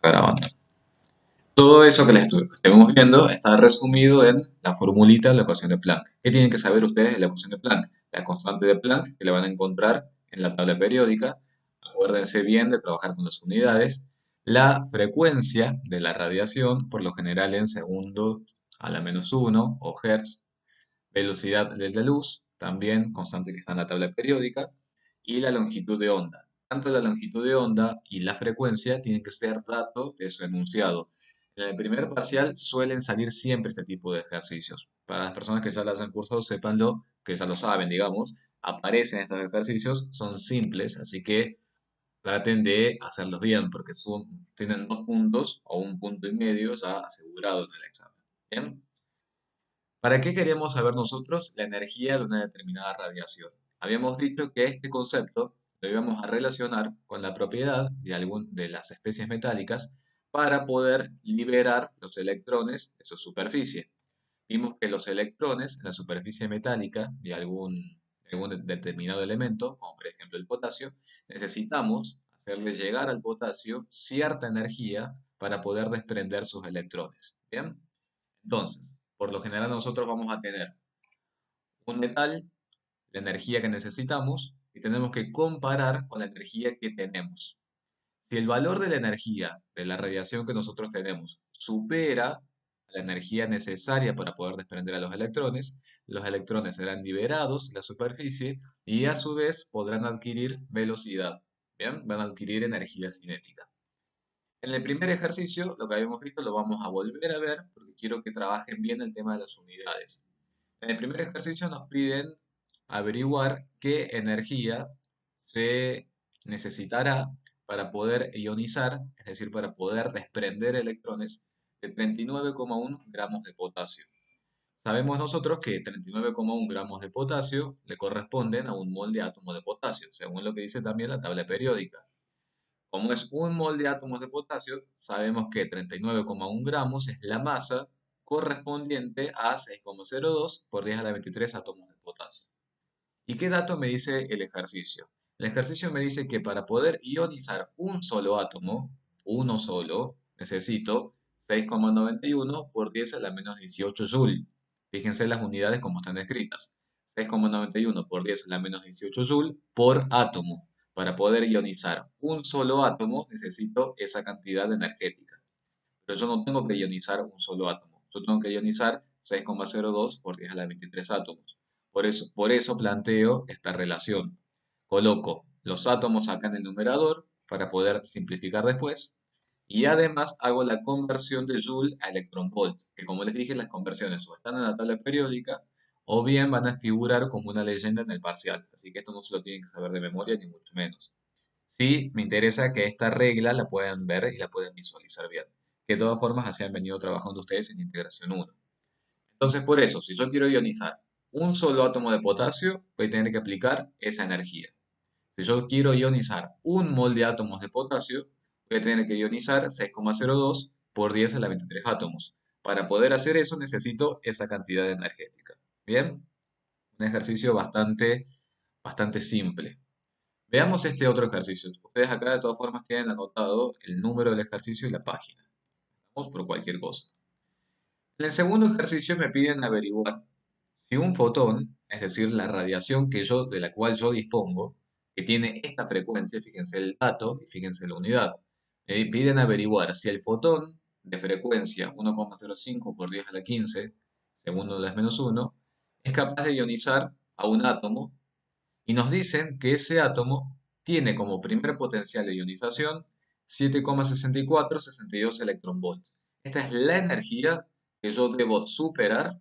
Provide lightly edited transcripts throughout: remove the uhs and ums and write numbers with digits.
Grabando. Todo eso que les estuvimos viendo está resumido en la formulita de la ecuación de Planck. ¿Qué tienen que saber ustedes de la ecuación de Planck? La constante de Planck que le van a encontrar en la tabla periódica. Acuérdense bien de trabajar con las unidades. La frecuencia de la radiación, por lo general en segundos a la menos uno o hertz. Velocidad de la luz, también constante que está en la tabla periódica. Y la longitud de onda. Tanto la longitud de onda y la frecuencia tienen que ser datos de su enunciado. En el primer parcial suelen salir siempre este tipo de ejercicios. Para las personas que ya las han cursado, sépanlo, que ya lo saben, digamos, aparecen estos ejercicios, son simples, así que traten de hacerlos bien, porque tienen 2 puntos o 1,5 puntos ya asegurado en el examen. ¿Bien? ¿Para qué queríamos saber nosotros la energía de una determinada radiación? Habíamos dicho que este concepto lo íbamos a relacionar con la propiedad de las especies metálicas para poder liberar los electrones de su superficie. Vimos que los electrones en la superficie metálica de algún determinado elemento, como por ejemplo el potasio, necesitamos hacerle llegar al potasio cierta energía para poder desprender sus electrones. ¿Bien? Entonces, por lo general nosotros vamos a tener un metal, la energía que necesitamos, y tenemos que comparar con la energía que tenemos. Si el valor de la energía de la radiación que nosotros tenemos supera la energía necesaria para poder desprender a los electrones serán liberados de la superficie y a su vez podrán adquirir velocidad. ¿Bien? Van a adquirir energía cinética. En el primer ejercicio, lo que habíamos visto lo vamos a volver a ver porque quiero que trabajen bien el tema de las unidades. En el primer ejercicio nos piden averiguar qué energía se necesitará para poder ionizar, es decir, para poder desprender electrones de 39,1 gramos de potasio. Sabemos nosotros que 39,1 gramos de potasio le corresponden a un mol de átomo de potasio, según lo que dice también la tabla periódica. Como es un mol de átomos de potasio, sabemos que 39,1 gramos es la masa correspondiente a 6,02 por 10 a la 23 átomos de potasio. ¿Y qué dato me dice el ejercicio? El ejercicio me dice que para poder ionizar un solo átomo, uno solo, necesito 6,91 por 10 a la menos 18 joule. Fíjense las unidades como están escritas. 6,91 por 10 a la menos 18 joule por átomo. Para poder ionizar un solo átomo necesito esa cantidad energética. Pero yo no tengo que ionizar un solo átomo. Yo tengo que ionizar 6,02 por 10 a la 23 átomos. Por eso planteo esta relación. Coloco los átomos acá en el numerador para poder simplificar después. Y además hago la conversión de Joule a electron-volt, que como les dije, las conversiones o están en la tabla periódica o bien van a figurar como una leyenda en el parcial. Así que esto no se lo tienen que saber de memoria, ni mucho menos. Sí, me interesa que esta regla la puedan ver y la puedan visualizar bien. Que de todas formas así han venido trabajando ustedes en integración 1. Entonces, por eso, si yo quiero ionizar un solo átomo de potasio, voy a tener que aplicar esa energía. Si yo quiero ionizar un mol de átomos de potasio, voy a tener que ionizar 6,02 por 10 a la 23 átomos. Para poder hacer eso necesito esa cantidad energética. ¿Bien? Un ejercicio bastante simple. Veamos este otro ejercicio. Ustedes acá de todas formas tienen anotado el número del ejercicio y la página. Vamos por cualquier cosa. En el segundo ejercicio me piden averiguar si un fotón, es decir, la radiación de la cual yo dispongo, que tiene esta frecuencia, fíjense el dato y fíjense la unidad, me piden averiguar si el fotón de frecuencia 1,05 por 10 a la 15, segundo de las menos 1, es capaz de ionizar a un átomo y nos dicen que ese átomo tiene como primer potencial de ionización 7,6462 electronvolts. Esta es la energía que yo debo superar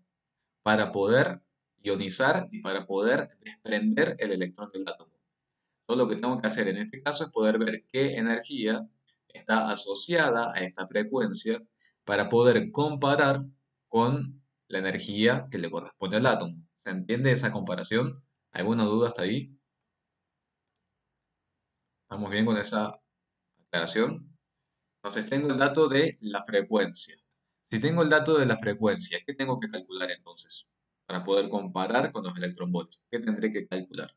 para poder ionizar y para poder desprender el electrón del átomo. Todo lo que tengo que hacer en este caso es poder ver qué energía está asociada a esta frecuencia para poder comparar con la energía que le corresponde al átomo. ¿Se entiende esa comparación? ¿Alguna duda hasta ahí? ¿Estamos bien con esa aclaración? Entonces tengo el dato de la frecuencia. Si tengo el dato de la frecuencia, ¿qué tengo que calcular entonces? Para poder comparar con los electronvolts. ¿Qué tendré que calcular?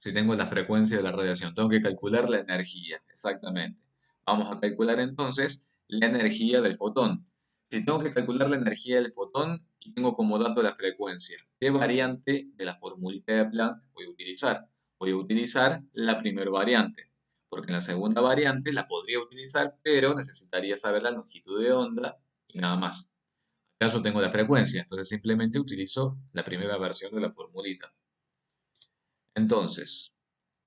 Si tengo la frecuencia de la radiación, tengo que calcular la energía, exactamente. Vamos a calcular entonces la energía del fotón. Si tengo que calcular la energía del fotón y tengo como dato la frecuencia, ¿qué variante de la formulita de Planck voy a utilizar? Voy a utilizar la primera variante, porque en la segunda variante la podría utilizar, pero necesitaría saber la longitud de onda y nada más. Acaso tengo la frecuencia, entonces simplemente utilizo la primera versión de la formulita. Entonces,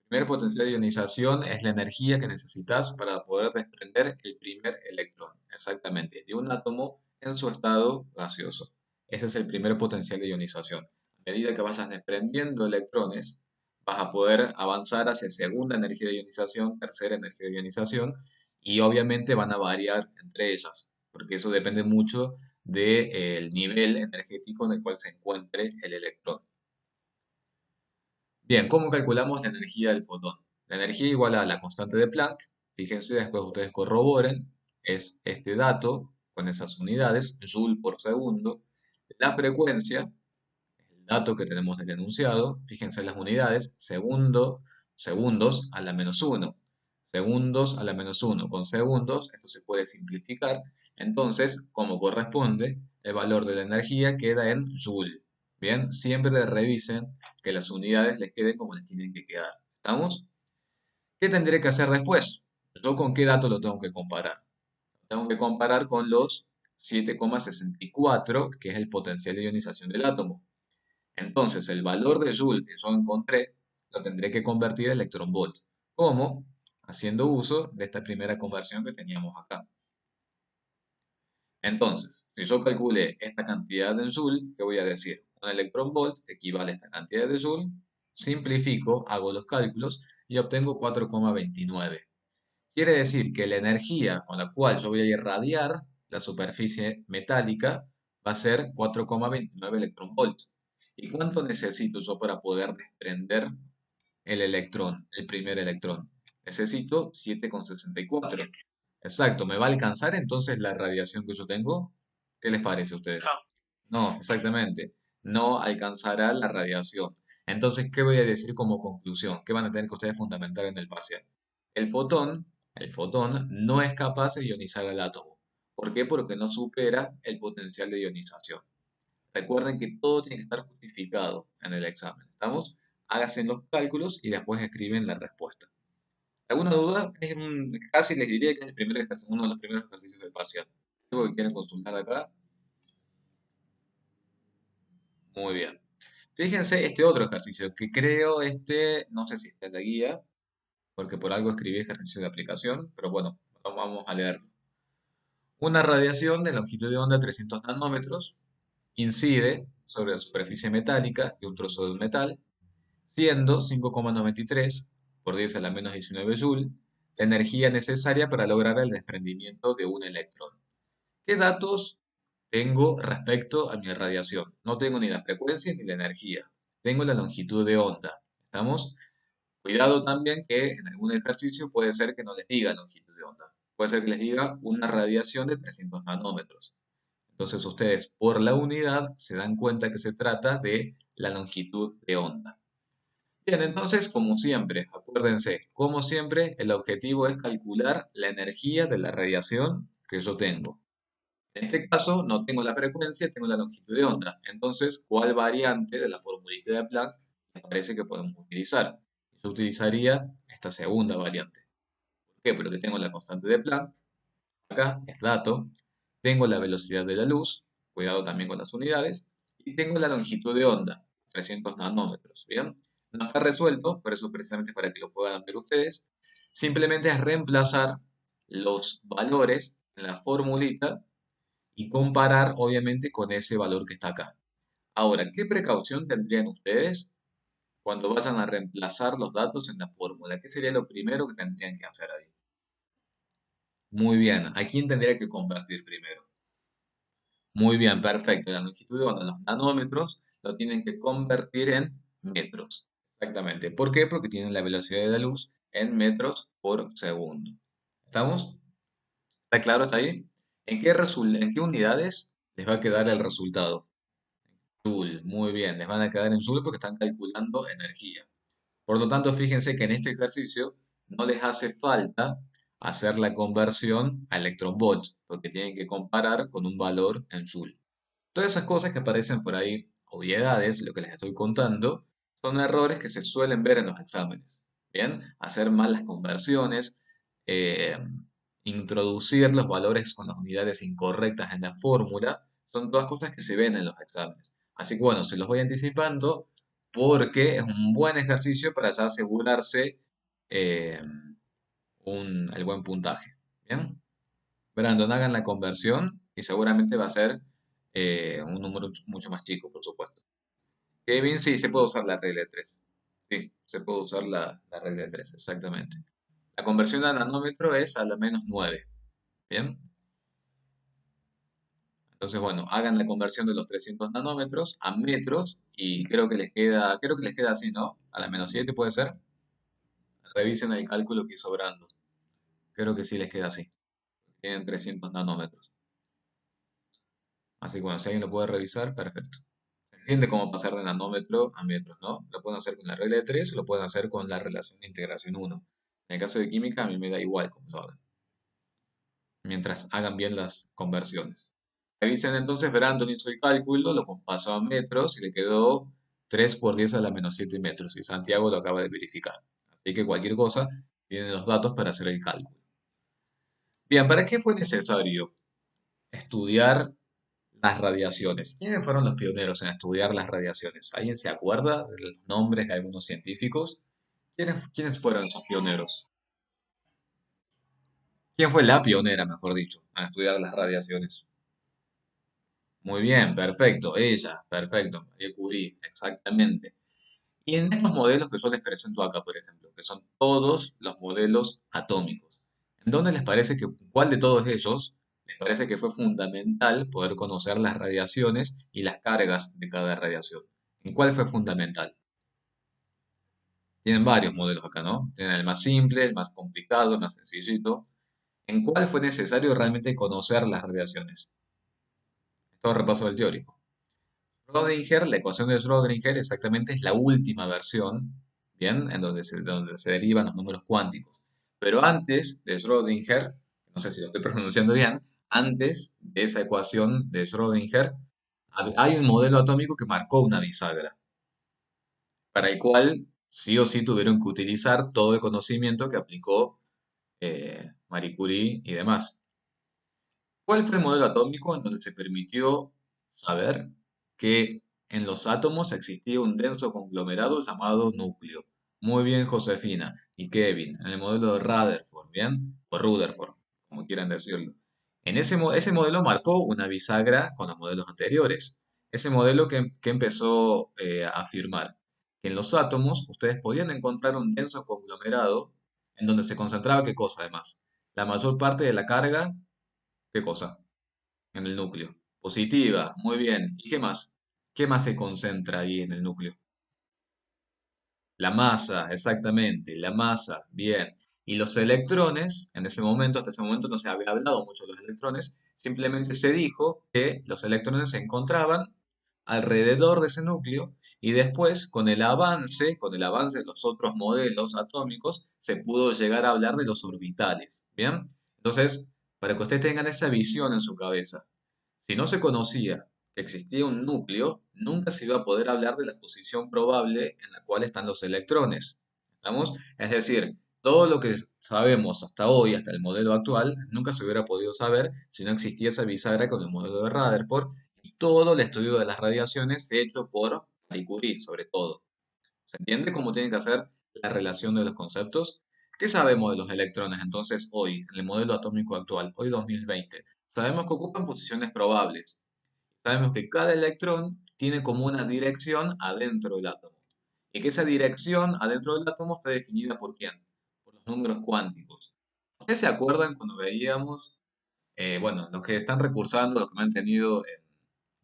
primer potencial de ionización es la energía que necesitas para poder desprender el primer electrón, exactamente, de un átomo en su estado gaseoso. Ese es el primer potencial de ionización. A medida que vas desprendiendo electrones, vas a poder avanzar hacia segunda energía de ionización, tercera energía de ionización, y obviamente van a variar entre ellas, porque eso depende mucho del nivel energético en el cual se encuentre el electrón. Bien, ¿cómo calculamos la energía del fotón? La energía igual a la constante de Planck. Fíjense, después ustedes corroboren. Es este dato con esas unidades, joule por segundo. La frecuencia, el dato que tenemos del enunciado. Fíjense las unidades, segundos a la menos uno. Segundos a la menos uno. Con segundos, esto se puede simplificar. Entonces, como corresponde, el valor de la energía queda en joule. Bien, siempre revisen que las unidades les queden como les tienen que quedar. ¿Estamos? ¿Qué tendré que hacer después? ¿Yo con qué dato lo tengo que comparar? Tengo que comparar con los 7,64, que es el potencial de ionización del átomo. Entonces, el valor de Joule que yo encontré lo tendré que convertir a electronvolt. ¿Cómo? Haciendo uso de esta primera conversión que teníamos acá. Entonces, si yo calculé esta cantidad en Joule, ¿qué voy a decir? Un electronvolt equivale a esta cantidad de Joule. Simplifico, hago los cálculos y obtengo 4,29. Quiere decir que la energía con la cual yo voy a irradiar la superficie metálica va a ser 4,29 electronvolts. ¿Y cuánto necesito yo para poder desprender el electrón, el primer electrón? Necesito 7,64. Exacto, ¿me va a alcanzar entonces la radiación que yo tengo? ¿Qué les parece a ustedes? No, exactamente. No alcanzará la radiación. Entonces, ¿qué voy a decir como conclusión? ¿Qué van a tener que ustedes fundamentar en el parcial? El fotón, el fotón no es capaz de ionizar al átomo. ¿Por qué? Porque no supera el potencial de ionización. Recuerden que todo tiene que estar justificado en el examen. ¿Estamos? Háganse los cálculos y después escriben la respuesta. ¿Alguna duda? Casi les diría que es uno de los primeros ejercicios del parcial. ¿Algo que quieren consultar acá? Muy bien. Fíjense este otro ejercicio, que creo no sé si está en la guía, porque por algo escribí ejercicio de aplicación, pero bueno, vamos a leerlo. Una radiación de longitud de onda 300 nanómetros incide sobre la superficie metálica de un trozo de metal, siendo 5,93 por 10 a la menos 19 joule la energía necesaria para lograr el desprendimiento de un electrón. ¿Qué datos tengo respecto a mi radiación? No tengo ni la frecuencia ni la energía. Tengo la longitud de onda. ¿Estamos? Cuidado también que en algún ejercicio puede ser que no les diga longitud de onda. Puede ser que les diga una radiación de 300 nanómetros. Entonces ustedes por la unidad se dan cuenta que se trata de la longitud de onda. Bien, entonces como siempre, acuérdense, como siempre el objetivo es calcular la energía de la radiación que yo tengo. En este caso no tengo la frecuencia, tengo la longitud de onda. Entonces, ¿cuál variante de la formulita de Planck me parece que podemos utilizar? Yo utilizaría esta segunda variante. ¿Por qué? Porque tengo la constante de Planck, acá es dato, tengo la velocidad de la luz, cuidado también con las unidades, y tengo la longitud de onda, 300 nanómetros, ¿bien? No está resuelto, por eso precisamente para que lo puedan ver ustedes. Simplemente es reemplazar los valores en la formulita y comparar obviamente con ese valor que está acá. Ahora, ¿qué precaución tendrían ustedes cuando vayan a reemplazar los datos en la fórmula? ¿Qué sería lo primero que tendrían que hacer ahí? Muy bien, ¿a quién tendría que convertir primero? Muy bien, perfecto. La longitud de onda, los nanómetros, lo tienen que convertir en metros. Exactamente. ¿Por qué? Porque tienen la velocidad de la luz en metros por segundo. ¿Estamos? ¿Está claro hasta ahí? ¿En qué unidades les va a quedar el resultado? Joule, muy bien, les van a quedar en Joule porque están calculando energía. Por lo tanto, fíjense que en este ejercicio no les hace falta hacer la conversión a electron volts, porque tienen que comparar con un valor en joule. Todas esas cosas que aparecen por ahí, obviedades, lo que les estoy contando, son errores que se suelen ver en los exámenes. Bien, hacer mal las conversiones, eh, introducir los valores con las unidades incorrectas en la fórmula, son todas cosas que se ven en los exámenes. Así que bueno, se los voy anticipando porque es un buen ejercicio para ya asegurarse eh, el buen puntaje. Bien, Brandon, hagan la conversión y seguramente va a ser un número mucho más chico, por supuesto. Kevin, sí, se puede usar la regla de 3. Sí, se puede usar la regla de 3, exactamente. La conversión a nanómetro es a la -9. Bien, entonces bueno, hagan la conversión de los 300 nanómetros a metros y creo que les queda así, ¿no? A la -7 puede ser. Revisen el cálculo que hizo Brandon. Creo que sí les queda así. Tienen 300 nanómetros. Así que bueno, si alguien lo puede revisar, perfecto. Se entiende cómo pasar de nanómetro a metros, ¿no? Lo pueden hacer con la regla de 3 o lo pueden hacer con la relación de integración uno. En el caso de química, a mí me da igual cómo lo hagan, mientras hagan bien las conversiones. Revisen entonces, Brandon hizo el cálculo, lo pasó a metros y le quedó 3 por 10 a la -7 metros. Y Santiago lo acaba de verificar. Así que cualquier cosa, tienen los datos para hacer el cálculo. Bien, ¿para qué fue necesario estudiar las radiaciones? ¿Quiénes fueron los pioneros en estudiar las radiaciones? ¿Alguien se acuerda de los nombres de algunos científicos? ¿Quiénes fueron esos pioneros? ¿Quién fue la pionera, mejor dicho, en estudiar las radiaciones? Muy bien, perfecto, ella, perfecto, Marie Curie, exactamente. Y en estos modelos que yo les presento acá, por ejemplo, que son todos los modelos atómicos, ¿en dónde les parece que, cuál de todos ellos les parece que fue fundamental poder conocer las radiaciones y las cargas de cada radiación? ¿En cuál fue fundamental? Tienen varios modelos acá, ¿no? Tienen el más simple, el más complicado, el más sencillito. ¿En cuál fue necesario realmente conocer las radiaciones? Esto es repaso del teórico. Schrödinger, la ecuación de Schrödinger exactamente es la última versión, ¿bien? En donde se derivan los números cuánticos. Pero antes de Schrödinger, no sé si lo estoy pronunciando bien, antes de esa ecuación de Schrödinger, hay un modelo atómico que marcó una bisagra, para el cual sí o sí tuvieron que utilizar todo el conocimiento que aplicó Marie Curie y demás. ¿Cuál fue el modelo atómico en donde se permitió saber que en los átomos existía un denso conglomerado llamado núcleo? Muy bien, Josefina y Kevin, en el modelo de Rutherford, ¿bien? O Rutherford, como quieran decirlo. Ese modelo marcó una bisagra con los modelos anteriores. Ese modelo que empezó a afirmar que en los átomos ustedes podían encontrar un denso conglomerado en donde se concentraba, ¿qué cosa además? La mayor parte de la carga, ¿qué cosa? En el núcleo. Positiva, muy bien. ¿Y qué más? ¿Qué más se concentra ahí en el núcleo? La masa, exactamente, la masa, bien. Y los electrones, en ese momento, hasta ese momento no se había hablado mucho de los electrones, simplemente se dijo que los electrones se encontraban alrededor de ese núcleo y después, con el avance de los otros modelos atómicos, se pudo llegar a hablar de los orbitales, ¿bien? Entonces, para que ustedes tengan esa visión en su cabeza, si no se conocía que existía un núcleo, nunca se iba a poder hablar de la posición probable en la cual están los electrones. ¿Estamos? Es decir, todo lo que sabemos hasta hoy, hasta el modelo actual, nunca se hubiera podido saber si no existía esa bisagra con el modelo de Rutherford y todo el estudio de las radiaciones hecho por Marie Curie, sobre todo. ¿Se entiende cómo tienen que hacer la relación de los conceptos? ¿Qué sabemos de los electrones entonces hoy, en el modelo atómico actual, hoy 2020? Sabemos que ocupan posiciones probables. Sabemos que cada electrón tiene como una dirección adentro del átomo. Y que esa dirección adentro del átomo está definida por quién? Por los números cuánticos. ¿Ustedes se acuerdan cuando veíamos, bueno, los que están recursando, los que me han tenido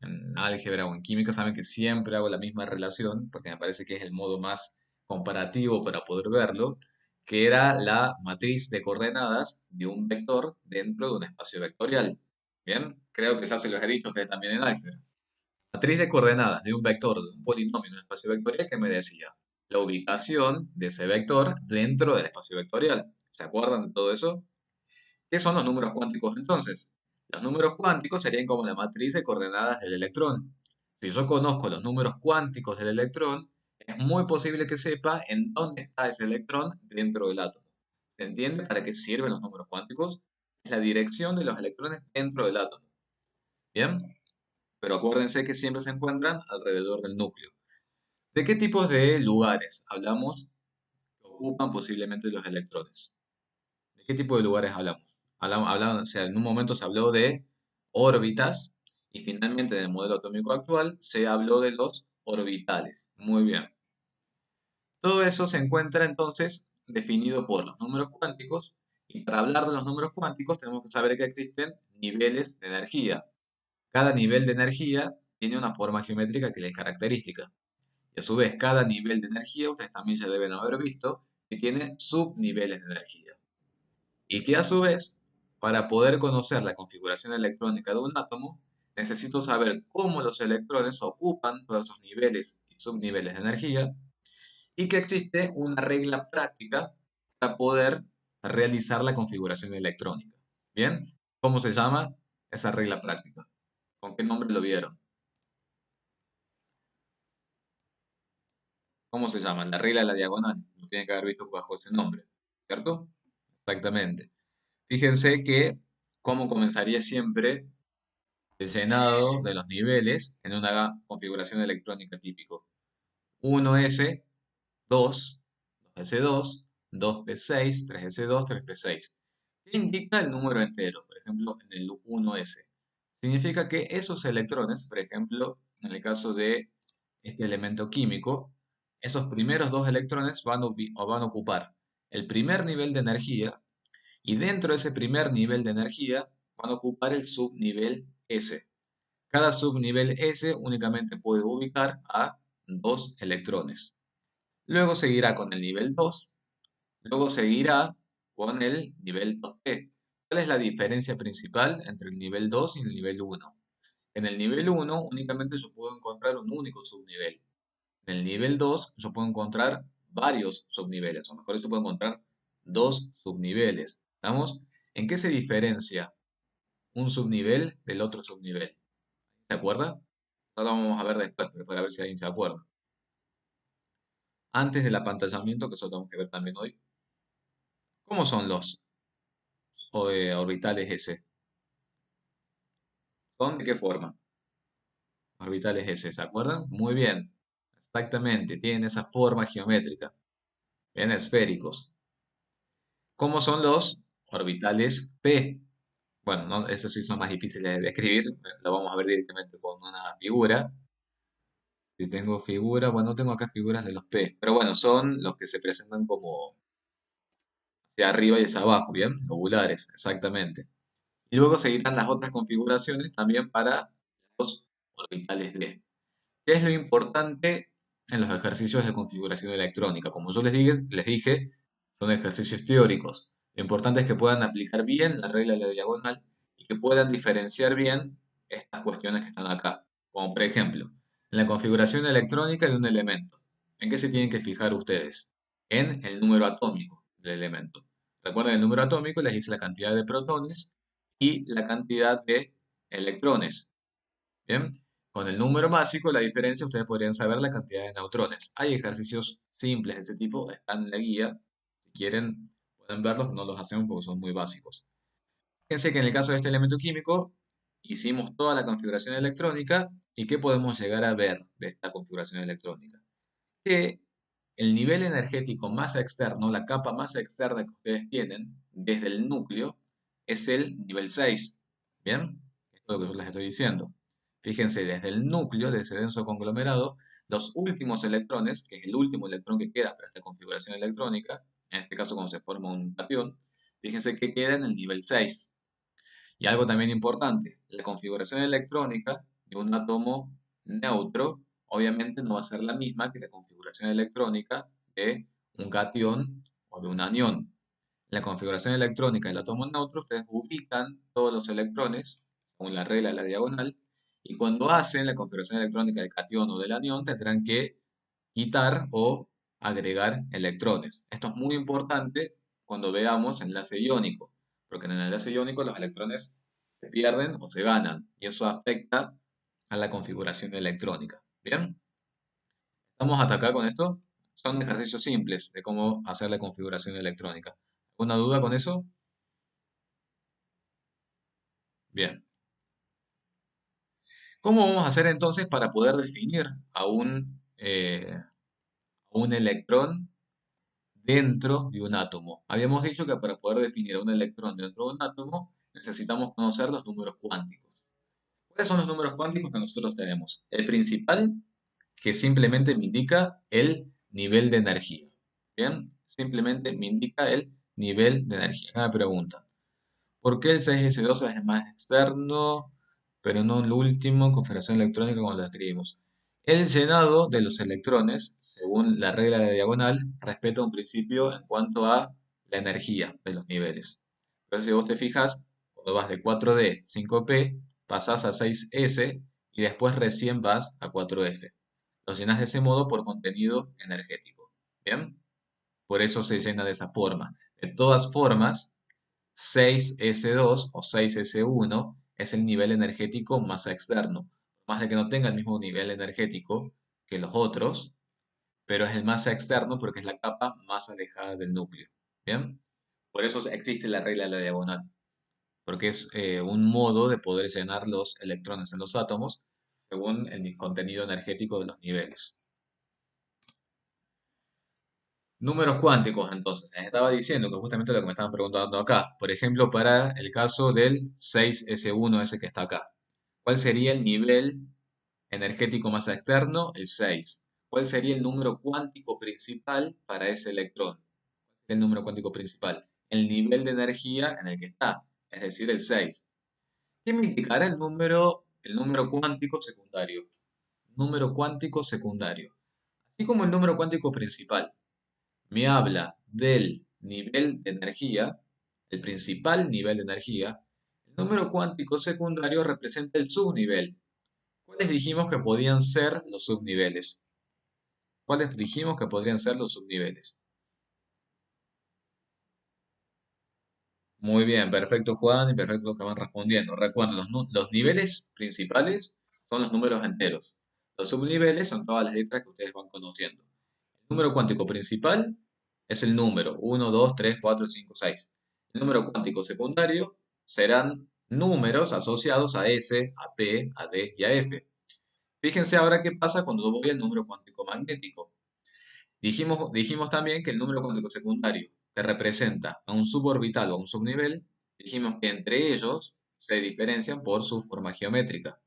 en álgebra o en química, saben que siempre hago la misma relación, porque me parece que es el modo más comparativo para poder verlo, que era la matriz de coordenadas de un vector dentro de un espacio vectorial. Bien, creo que ya se los he dicho a ustedes también en álgebra. Matriz de coordenadas de un vector, de un polinomio en un espacio vectorial que me decía, la ubicación de ese vector dentro del espacio vectorial. ¿Se acuerdan de todo eso? ¿Qué son los números cuánticos entonces? Los números cuánticos serían como la matriz de coordenadas del electrón. Si yo conozco los números cuánticos del electrón, es muy posible que sepa en dónde está ese electrón dentro del átomo. ¿Se entiende para qué sirven los números cuánticos? Es la dirección de los electrones dentro del átomo. ¿Bien? Pero acuérdense que siempre se encuentran alrededor del núcleo. ¿De qué tipos de lugares hablamos que ocupan posiblemente los electrones? ¿De qué tipo de lugares hablamos? O sea, en un momento se habló de órbitas y finalmente en el modelo atómico actual se habló de los orbitales. Muy bien. Todo eso se encuentra entonces definido por los números cuánticos y para hablar de los números cuánticos tenemos que saber que existen niveles de energía. Cada nivel de energía tiene una forma geométrica que le es característica. Y a su vez, cada nivel de energía, ustedes también se deben haber visto, que tiene subniveles de energía. Y que a su vez, para poder conocer la configuración electrónica de un átomo, necesito saber cómo los electrones ocupan todos esos niveles y subniveles de energía y que existe una regla práctica para poder realizar la configuración electrónica. ¿Bien? ¿Cómo se llama esa regla práctica? ¿Con qué nombre lo vieron? ¿Cómo se llama? La regla de la diagonal. Lo tienen que haber visto bajo ese nombre, ¿cierto? Exactamente. Fíjense que cómo comenzaría siempre el llenado de los niveles en una configuración electrónica típico. 1S, 2, 2S2, 2P6, 3S2, 3P6. ¿Qué indica el número entero? Por ejemplo, en el 1S. Significa que esos electrones, por ejemplo, en el caso de este elemento químico, esos primeros dos electrones van a ocupar el primer nivel de energía y dentro de ese primer nivel de energía van a ocupar el subnivel S. Cada subnivel S únicamente puede ubicar a dos electrones. Luego seguirá con el nivel 2, luego seguirá con el nivel 2P. ¿Cuál es la diferencia principal entre el nivel 2 y el nivel 1? En el nivel 1 únicamente yo puedo encontrar un único subnivel. En el nivel 2 yo puedo encontrar varios subniveles, o mejor, yo puedo encontrar dos subniveles. ¿Estamos? ¿En qué se diferencia un subnivel del otro subnivel? ¿Se acuerda? Ahora vamos a ver después, pero para ver si alguien se acuerda. Antes del apantallamiento, que eso tenemos que ver también hoy, ¿cómo son los orbitales S? ¿Son de qué forma? Orbitales S, ¿se acuerdan? Muy bien, exactamente, tienen esa forma geométrica, bien esféricos. ¿Cómo son los orbitales P? Bueno, esos sí son más difíciles de escribir, lo vamos a ver directamente con una figura. Si tengo figura, bueno, no tengo acá figuras de los P, pero bueno, son los que se presentan como hacia arriba y hacia abajo, ¿bien? Lobulares, exactamente. Y luego seguirán las otras configuraciones también para los orbitales D. ¿Qué es lo importante en los ejercicios de configuración electrónica? Como yo les dije, son ejercicios teóricos. Lo importante es que puedan aplicar bien la regla de la diagonal y que puedan diferenciar bien estas cuestiones que están acá. Como por ejemplo, en la configuración electrónica de un elemento. ¿En qué se tienen que fijar ustedes? En el número atómico del elemento. Recuerden el número atómico, les dice la cantidad de protones y la cantidad de electrones. Bien, con el número básico, la diferencia, ustedes podrían saber la cantidad de neutrones. Hay ejercicios simples de ese tipo, están en la guía. Si quieren, pueden verlos, no los hacemos porque son muy básicos. Fíjense que en el caso de este elemento químico, hicimos toda la configuración electrónica. ¿Y qué podemos llegar a ver de esta configuración electrónica? Que el nivel energético más externo, la capa más externa que ustedes tienen, desde el núcleo, es el nivel 6. ¿Bien? Esto es lo que yo les estoy diciendo. Fíjense, desde el núcleo de ese denso conglomerado, los últimos electrones, que es el último electrón que queda para esta configuración electrónica, en este caso cuando se forma un cation, fíjense que queda en el nivel 6. Y algo también importante, la configuración electrónica de un átomo neutro obviamente no va a ser la misma que la configuración electrónica de un cation o de un anión. En la configuración electrónica del átomo neutro, ustedes ubican todos los electrones según la regla de la diagonal y cuando hacen la configuración electrónica del cation o del anión tendrán que quitar o agregar electrones. Esto es muy importante cuando veamos enlace iónico, porque en el enlace iónico los electrones se pierden o se ganan, y eso afecta a la configuración electrónica. ¿Bien? ¿Estamos hasta acá con esto? Son ejercicios simples de cómo hacer la configuración electrónica. ¿Alguna duda con eso? Bien. ¿Cómo vamos a hacer entonces para poder definir a un electrón dentro de un átomo? Habíamos dicho que para poder definir a un electrón dentro de un átomo necesitamos conocer los números cuánticos. ¿Cuáles son los números cuánticos que nosotros tenemos? El principal, que simplemente me indica el nivel de energía. Bien, simplemente me indica el nivel de energía. Acá me pregunta, ¿por qué el 6s2 es el más externo, pero no el último en configuración electrónica cuando lo escribimos? El llenado de los electrones, según la regla de diagonal, respeta un principio en cuanto a la energía de los niveles. Entonces, si vos te fijas, cuando vas de 4D, 5P, pasás a 6S y después recién vas a 4F. Los llenas de ese modo por contenido energético. ¿Bien? Por eso se llena de esa forma. De todas formas, 6s2 o 6s1 es el nivel energético más externo. Más de que no tenga el mismo nivel energético que los otros, pero es el más externo porque es la capa más alejada del núcleo. ¿Bien? Por eso existe la regla de la diagonal, porque es un modo de poder llenar los electrones en los átomos según el contenido energético de los niveles. Números cuánticos, entonces. Les estaba diciendo que justamente lo que me estaban preguntando acá. Por ejemplo, para el caso del 6s1, ese que está acá. ¿Cuál sería el nivel energético más externo? El 6. ¿Cuál sería el número cuántico principal para ese electrón? El número cuántico principal. El nivel de energía en el que está, es decir, el 6. ¿Qué me indicará el número cuántico secundario? Número cuántico secundario. Así como el número cuántico principal me habla del nivel de energía, el principal nivel de energía, el número cuántico secundario representa el subnivel. ¿Cuáles dijimos que podían ser los subniveles? ¿Cuáles dijimos que podrían ser los subniveles? Muy bien, perfecto Juan y perfecto los que van respondiendo. Recuerden, los niveles principales son los números enteros. Los subniveles son todas las letras que ustedes van conociendo. El número cuántico principal es el número 1, 2, 3, 4, 5, 6. El número cuántico secundario serán números asociados a S, a P, a D y a F. Fíjense ahora qué pasa cuando voy al número cuántico magnético. Dijimos también que el número cuántico secundario, que representa a un suborbital o a un subnivel, dijimos que entre ellos se diferencian por su forma geométrica.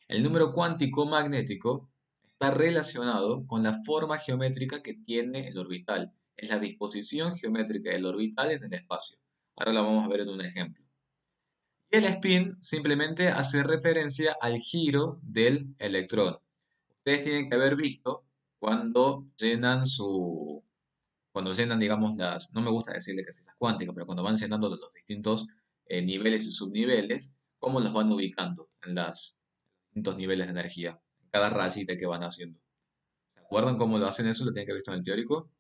El número cuántico magnético está relacionado con la forma geométrica que tiene el orbital. Es la disposición geométrica del orbital en el espacio. Ahora la vamos a ver en un ejemplo. Y el spin simplemente hace referencia al giro del electrón. Ustedes tienen que haber visto cuando llenan, digamos, no me gusta decirle que ciencias cuánticas, pero cuando van llenando los distintos niveles y subniveles, cómo los van ubicando en los distintos niveles de energía, en cada rayita que van haciendo. ¿Se acuerdan cómo lo hacen eso? Lo tienen que haber visto en el teórico.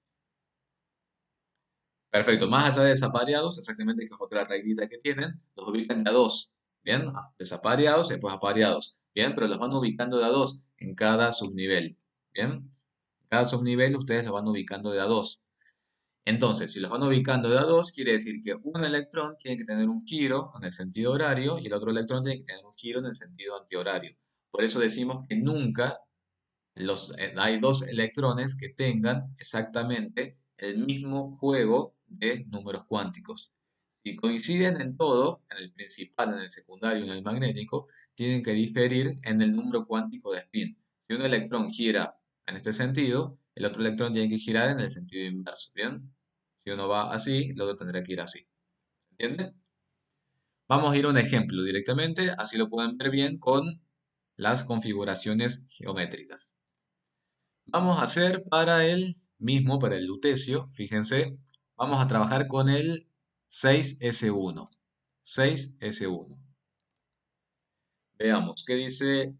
Perfecto, más allá de desapareados, exactamente que es otra reglita que tienen, los ubican de a dos, ¿bien? Desapareados y después apareados, ¿bien? Pero los van ubicando de a dos en cada subnivel, ¿bien? En cada subnivel ustedes los van ubicando de a dos. Entonces, si los van ubicando de a dos, quiere decir que un electrón tiene que tener un giro en el sentido horario y el otro electrón tiene que tener un giro en el sentido antihorario. Por eso decimos que nunca hay dos electrones que tengan exactamente el mismo juego de números cuánticos. Si coinciden en todo, en el principal, en el secundario y en el magnético, tienen que diferir en el número cuántico de spin. Si un electrón gira en este sentido, el otro electrón tiene que girar en el sentido inverso, ¿bien? Si uno va así, el otro tendrá que ir así. ¿Entienden? Vamos a ir a un ejemplo directamente, así lo pueden ver bien con las configuraciones geométricas. Vamos a hacer para el mismo, para el lutecio, fíjense, vamos a trabajar con el 6s1. 6s1. Veamos, ¿qué dice?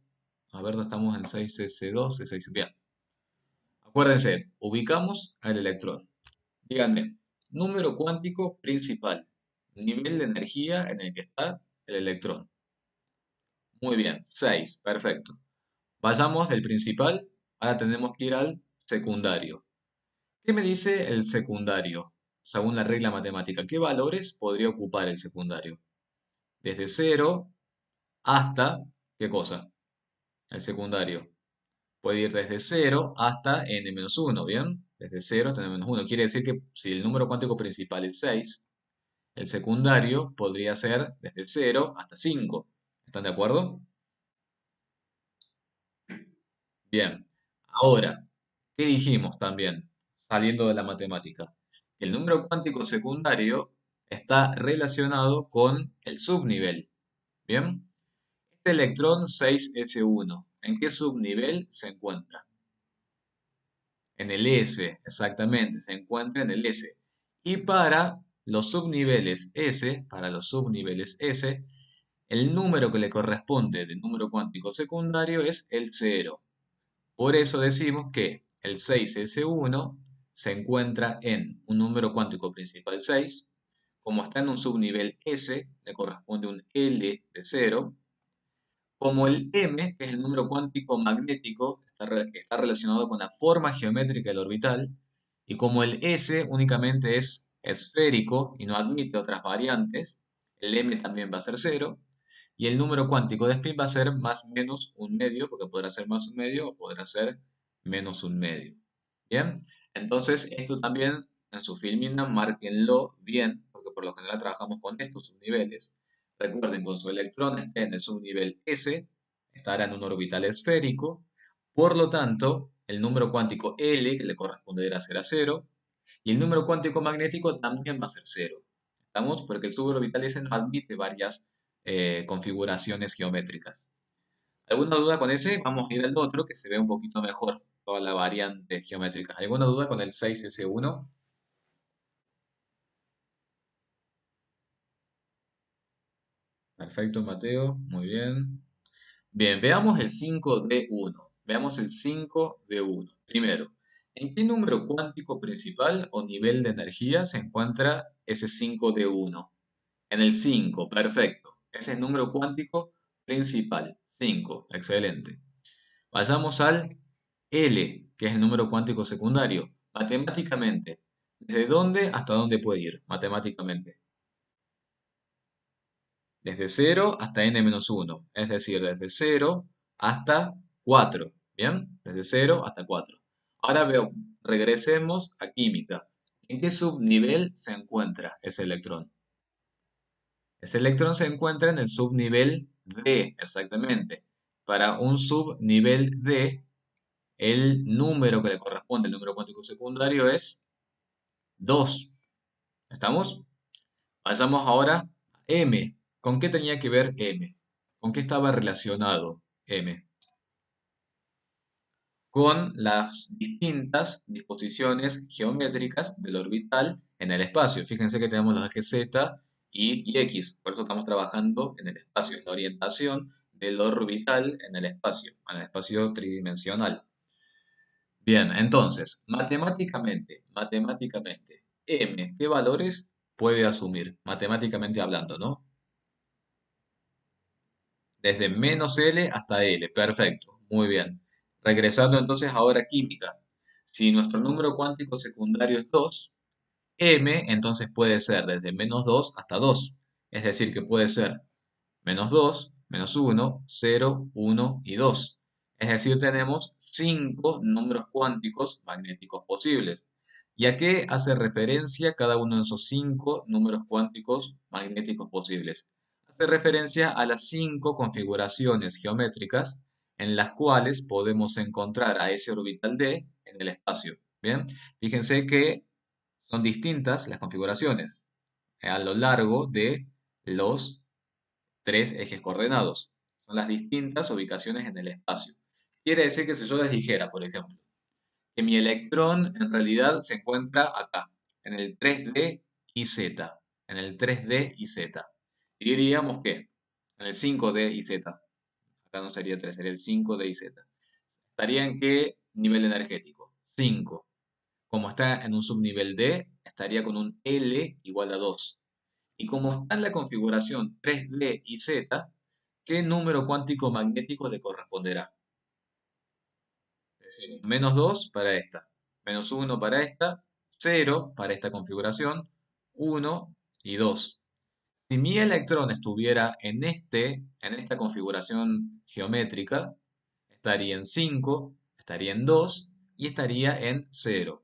A ver, ¿dónde estamos en 6s2? 6. Bien. Acuérdense, ubicamos al electrón. Díganme, número cuántico principal, nivel de energía en el que está el electrón. Muy bien, 6, perfecto. Vayamos del principal, ahora tenemos que ir al secundario. ¿Qué me dice el secundario? Según la regla matemática, ¿qué valores podría ocupar el secundario? Desde 0 hasta, ¿qué cosa? El secundario. Puede ir desde 0 hasta n-1, ¿bien? Desde 0 hasta n-1. Quiere decir que si el número cuántico principal es 6, el secundario podría ser desde 0 hasta 5. ¿Están de acuerdo? Bien. Ahora, ¿qué dijimos también? Saliendo de la matemática. El número cuántico secundario está relacionado con el subnivel. ¿Bien? Este electrón 6s1, ¿en qué subnivel se encuentra? En el S, exactamente, se encuentra en el S. Y para los subniveles S, el número que le corresponde del número cuántico secundario es el 0. Por eso decimos que el 6s1 se encuentra en un número cuántico principal 6. Como está en un subnivel S, le corresponde un L de 0. Como el m, que es el número cuántico magnético, está relacionado con la forma geométrica del orbital, y como el s únicamente es esférico y no admite otras variantes, el m también va a ser 0, y el número cuántico de spin va a ser más menos un medio, porque podrá ser más un medio o podrá ser menos un medio. Bien, entonces esto también en su filmina márquenlo bien, porque por lo general trabajamos con estos subniveles. Recuerden, cuando su electrón esté en el subnivel S, estará en un orbital esférico. Por lo tanto, el número cuántico L, que le corresponderá será 0, y el número cuántico magnético también va a ser 0. ¿Estamos? Porque el suborbital S no admite varias configuraciones geométricas. ¿Alguna duda con ese? Vamos a ir al otro, que se ve un poquito mejor toda la variante geométrica. ¿Alguna duda con el 6s1? Perfecto, Mateo. Muy bien. Bien, veamos el 5D1. Veamos el 5D1. Primero, ¿en qué número cuántico principal o nivel de energía se encuentra ese 5D1? En el 5, perfecto. Ese es el número cuántico principal. 5, excelente. Vayamos al L, que es el número cuántico secundario. Matemáticamente, ¿desde dónde hasta dónde puede ir? Matemáticamente. Desde 0 hasta n-1, es decir, desde 0 hasta 4, ¿bien? Desde 0 hasta 4. Ahora regresemos a química. ¿En qué subnivel se encuentra ese electrón? Ese electrón se encuentra en el subnivel D, exactamente. Para un subnivel D, el número que le corresponde, el número cuántico secundario, es 2. ¿Estamos? Pasamos ahora a M. ¿Con qué tenía que ver M? ¿Con qué estaba relacionado M? Con las distintas disposiciones geométricas del orbital en el espacio. Fíjense que tenemos los ejes Z y X, por eso estamos trabajando en el espacio, en la orientación del orbital en el espacio tridimensional. Bien, entonces, matemáticamente, M, ¿qué valores puede asumir? Matemáticamente hablando, ¿no? Desde menos L hasta L, perfecto, muy bien. Regresando entonces ahora a química. Si nuestro número cuántico secundario es 2, M entonces puede ser desde menos 2 hasta 2. Es decir, que puede ser menos 2, menos 1, 0, 1 y 2. Es decir, tenemos 5 números cuánticos magnéticos posibles. ¿Y a qué hace referencia cada uno de esos 5 números cuánticos magnéticos posibles? Hace referencia a las 5 configuraciones geométricas en las cuales podemos encontrar a ese orbital D en el espacio. Bien, fíjense que son distintas las configuraciones a lo largo de los 3 ejes coordenados. Son las distintas ubicaciones en el espacio. Quiere decir que si yo les dijera, por ejemplo, que mi electrón en realidad se encuentra acá, en el 3D y Z, en el 3D y Z. Y diríamos que en el 5D y Z, acá no sería 3, sería el 5D y Z. ¿Estaría en qué nivel energético? 5. Como está en un subnivel D, estaría con un L igual a 2. Y como está en la configuración 3D y Z, ¿qué número cuántico magnético le corresponderá? Decimos, menos 2 para esta, menos 1 para esta, 0 para esta configuración, 1 y 2. Si mi electrón estuviera en esta configuración geométrica, estaría en 5, estaría en 2 y estaría en 0.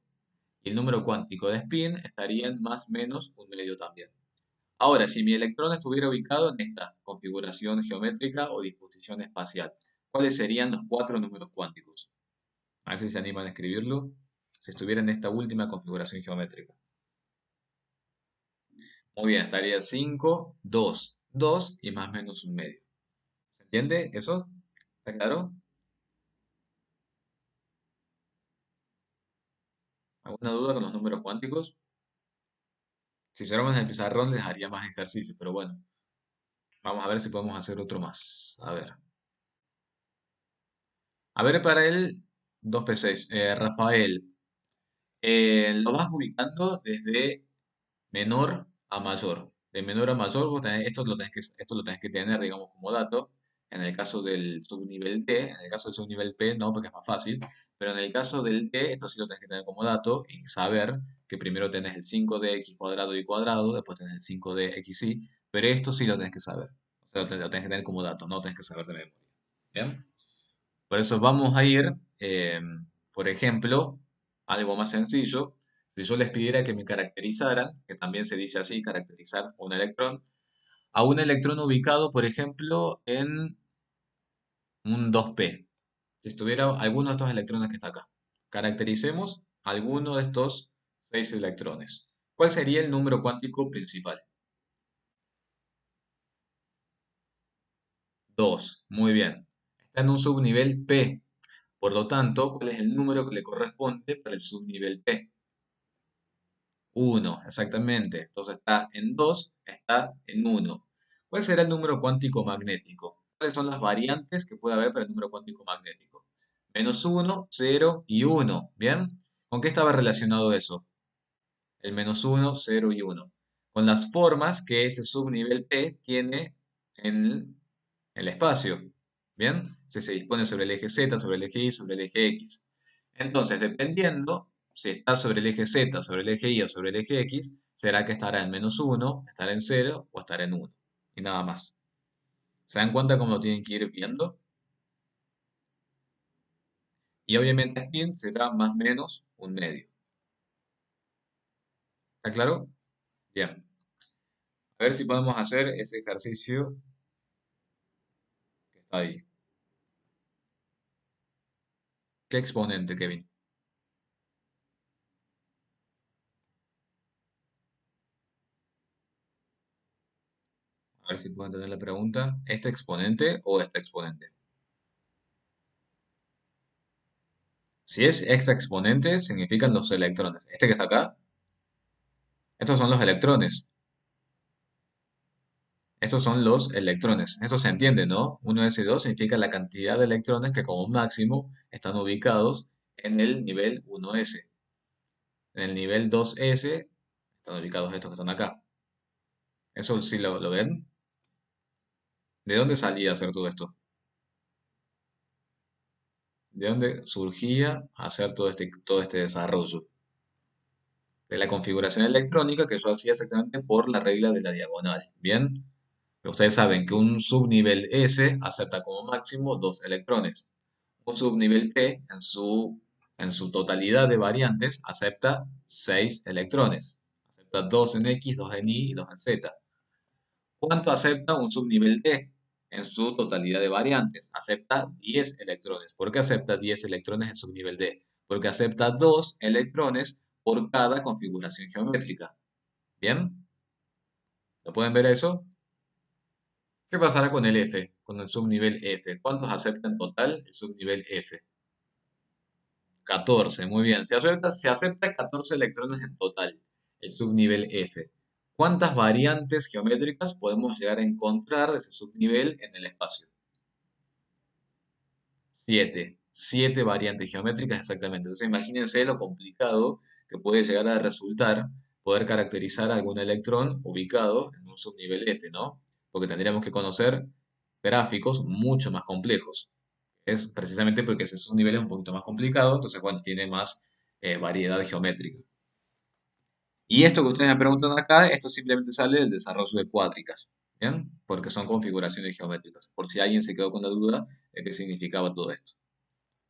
Y el número cuántico de spin estaría en más menos un medio también. Ahora, si mi electrón estuviera ubicado en esta configuración geométrica o disposición espacial, ¿cuáles serían los cuatro números cuánticos? A ver si se animan a escribirlo. Si estuviera en esta última configuración geométrica. Muy bien, estaría 5, 2, 2 y más menos un medio. ¿Se entiende eso? ¿Está claro? ¿Alguna duda con los números cuánticos? Si fuéramos en el pizarrón les haría más ejercicio, pero bueno, vamos a ver si podemos hacer otro más. A ver para el 2P6, Rafael, lo vas ubicando desde menor a mayor. De menor a mayor, esto lo tenés que tener, digamos, como dato. En el caso del subnivel T, en el caso del subnivel P, no, porque es más fácil. Pero en el caso del T, esto sí lo tenés que tener como dato y saber que primero tenés el 5 de x cuadrado y cuadrado, después tenés el 5 de x y, pero esto sí lo tenés que saber. O sea, lo tenés que tener como dato, no lo tenés que saber de memoria. ¿Bien? Por eso vamos a ir, eh, por ejemplo, algo más sencillo. Si yo les pidiera que me caracterizaran, que también se dice así, caracterizar un electrón, a un electrón ubicado, por ejemplo, en un 2p. Si estuviera alguno de estos electrones que está acá. Caractericemos alguno de estos 6 electrones. ¿Cuál sería el número cuántico principal? 2. Muy bien. Está en un subnivel P. Por lo tanto, ¿cuál es el número que le corresponde para el subnivel P? 1, exactamente. Entonces está en 2, está en 1. ¿Cuál será el número cuántico magnético? ¿Cuáles son las variantes que puede haber para el número cuántico magnético? Menos 1, 0 y 1. ¿Bien? ¿Con qué estaba relacionado eso? El menos 1, 0 y 1. Con las formas que ese subnivel P tiene en el espacio. ¿Bien? Si se dispone sobre el eje Z, sobre el eje Y, sobre el eje X. Entonces, dependiendo si está sobre el eje Z, sobre el eje Y o sobre el eje X, será que estará en menos 1, estará en 0 o estará en 1. Y nada más. ¿Se dan cuenta cómo lo tienen que ir viendo? Y obviamente spin será más o menos un medio. ¿Está claro? Bien. A ver si podemos hacer ese ejercicio que está ahí. ¿Qué exponente, Kevin? A ver si puedo entender la pregunta. ¿Este exponente o este exponente? Si es extra exponente, significan los electrones. Este que está acá, estos son los electrones. Estos son los electrones. Esto se entiende, ¿no? 1s2 significa la cantidad de electrones que como máximo están ubicados en el nivel 1s. En el nivel 2s están ubicados estos que están acá. ¿Eso sí lo ven? ¿De dónde salía hacer todo esto? ¿De dónde surgía hacer todo este desarrollo? De la configuración electrónica que yo hacía exactamente por la regla de la diagonal. ¿Bien? Ustedes saben que un subnivel S acepta como máximo 2 electrones. Un subnivel P en su totalidad de variantes acepta 6 electrones. Acepta 2 en X, 2 en Y y 2 en Z. ¿Cuánto acepta un subnivel D? En su totalidad de variantes. Acepta 10 electrones. ¿Por qué acepta 10 electrones en subnivel D? Porque acepta 2 electrones por cada configuración geométrica. ¿Bien? ¿Lo pueden ver eso? ¿Qué pasará con el F, con el subnivel F? ¿Cuántos acepta en total el subnivel F? 14, muy bien. Se acepta 14 electrones en total, el subnivel F. ¿Cuántas variantes geométricas podemos llegar a encontrar de ese subnivel en el espacio? 7. 7 variantes geométricas exactamente. Entonces imagínense lo complicado que puede llegar a resultar poder caracterizar algún electrón ubicado en un subnivel F, ¿no? Porque tendríamos que conocer gráficos mucho más complejos. Es precisamente porque ese subnivel es un poquito más complicado, entonces, bueno, tiene más variedad geométrica. Y esto que ustedes me preguntan acá, esto simplemente sale del desarrollo de cuádricas, ¿bien? Porque son configuraciones geométricas, por si alguien se quedó con la duda de qué significaba todo esto.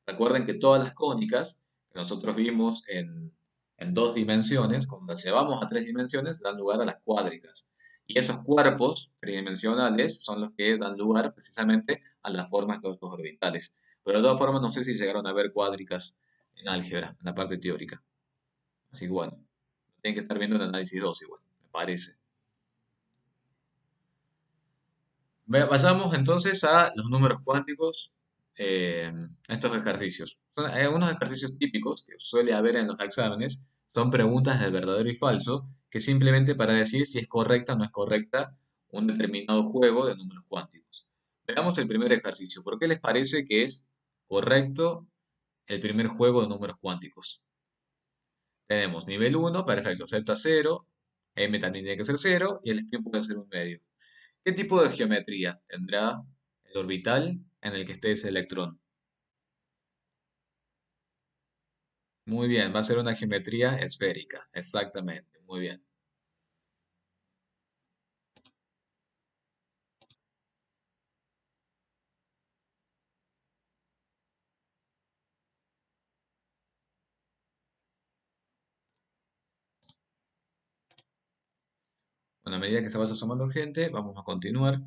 Recuerden que todas las cónicas que nosotros vimos en dos dimensiones, cuando las llevamos a tres dimensiones, dan lugar a las cuádricas. Y esos cuerpos tridimensionales son los que dan lugar precisamente a las formas de todos estos orbitales. Pero de todas formas, no sé si llegaron a ver cuádricas en álgebra, en la parte teórica. Así que bueno, tienen que estar viendo el análisis 2 igual, me parece. Vayamos entonces a los números cuánticos, eh, estos ejercicios. Hay algunos ejercicios típicos que suele haber en los exámenes, son preguntas de verdadero y falso, que simplemente para decir si es correcta o no es correcta un determinado juego de números cuánticos. Veamos el primer ejercicio. ¿Por qué les parece que es correcto el primer juego de números cuánticos? Tenemos nivel 1, perfecto, z 0, m también tiene que ser 0 y el spin puede ser un medio. ¿Qué tipo de geometría tendrá el orbital en el que esté ese electrón? Muy bien, va a ser una geometría esférica, exactamente, muy bien. Bueno, a medida que se vaya sumando gente, vamos a continuar.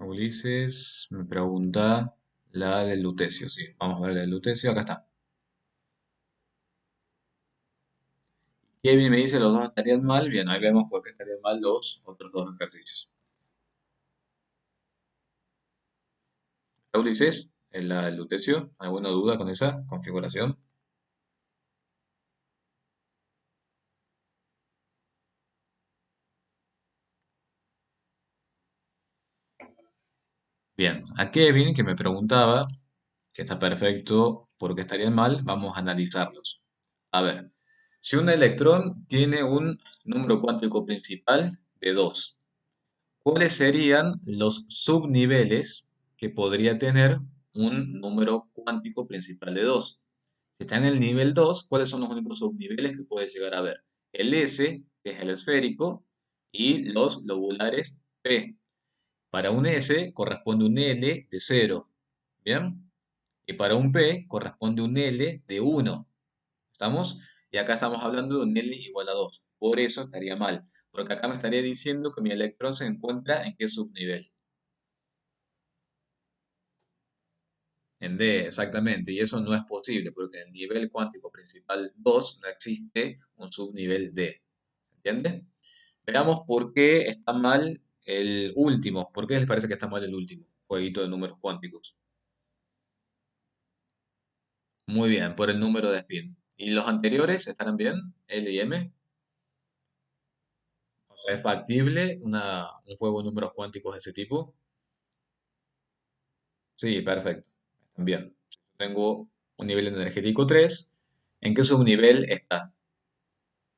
Ulises me pregunta la del lutecio, sí. Vamos a ver la del lutecio, acá está. Kevin me dice los dos estarían mal, bien, ahí vemos por qué estarían mal los otros dos ejercicios. Ulises, en la del lutecio, ¿alguna duda con esa configuración? Bien, a Kevin, que me preguntaba, que está perfecto, ¿por qué estarían mal? Vamos a analizarlos. A ver, si un electrón tiene un número cuántico principal de 2, ¿cuáles serían los subniveles que podría tener un número cuántico principal de 2? Si está en el nivel 2, ¿cuáles son los únicos subniveles que puedes llegar a ver? El S, que es el esférico, y los lobulares P. Para un S corresponde un L de 0, ¿bien? Y para un P corresponde un L de 1, ¿estamos? Y acá estamos hablando de un L igual a 2. Por eso estaría mal, porque acá me estaría diciendo que mi electrón se encuentra en qué subnivel. En D, exactamente, y eso no es posible, porque en el nivel cuántico principal 2 no existe un subnivel D. ¿Se entiende? Veamos por qué está mal el último. ¿Por qué les parece que está mal el último jueguito de números cuánticos? Muy bien, por el número de spin. ¿Y los anteriores estarán bien? L y M. O sea, ¿es factible un juego de números cuánticos de ese tipo? Sí, perfecto. Están bien. Tengo un nivel energético 3. ¿En qué subnivel está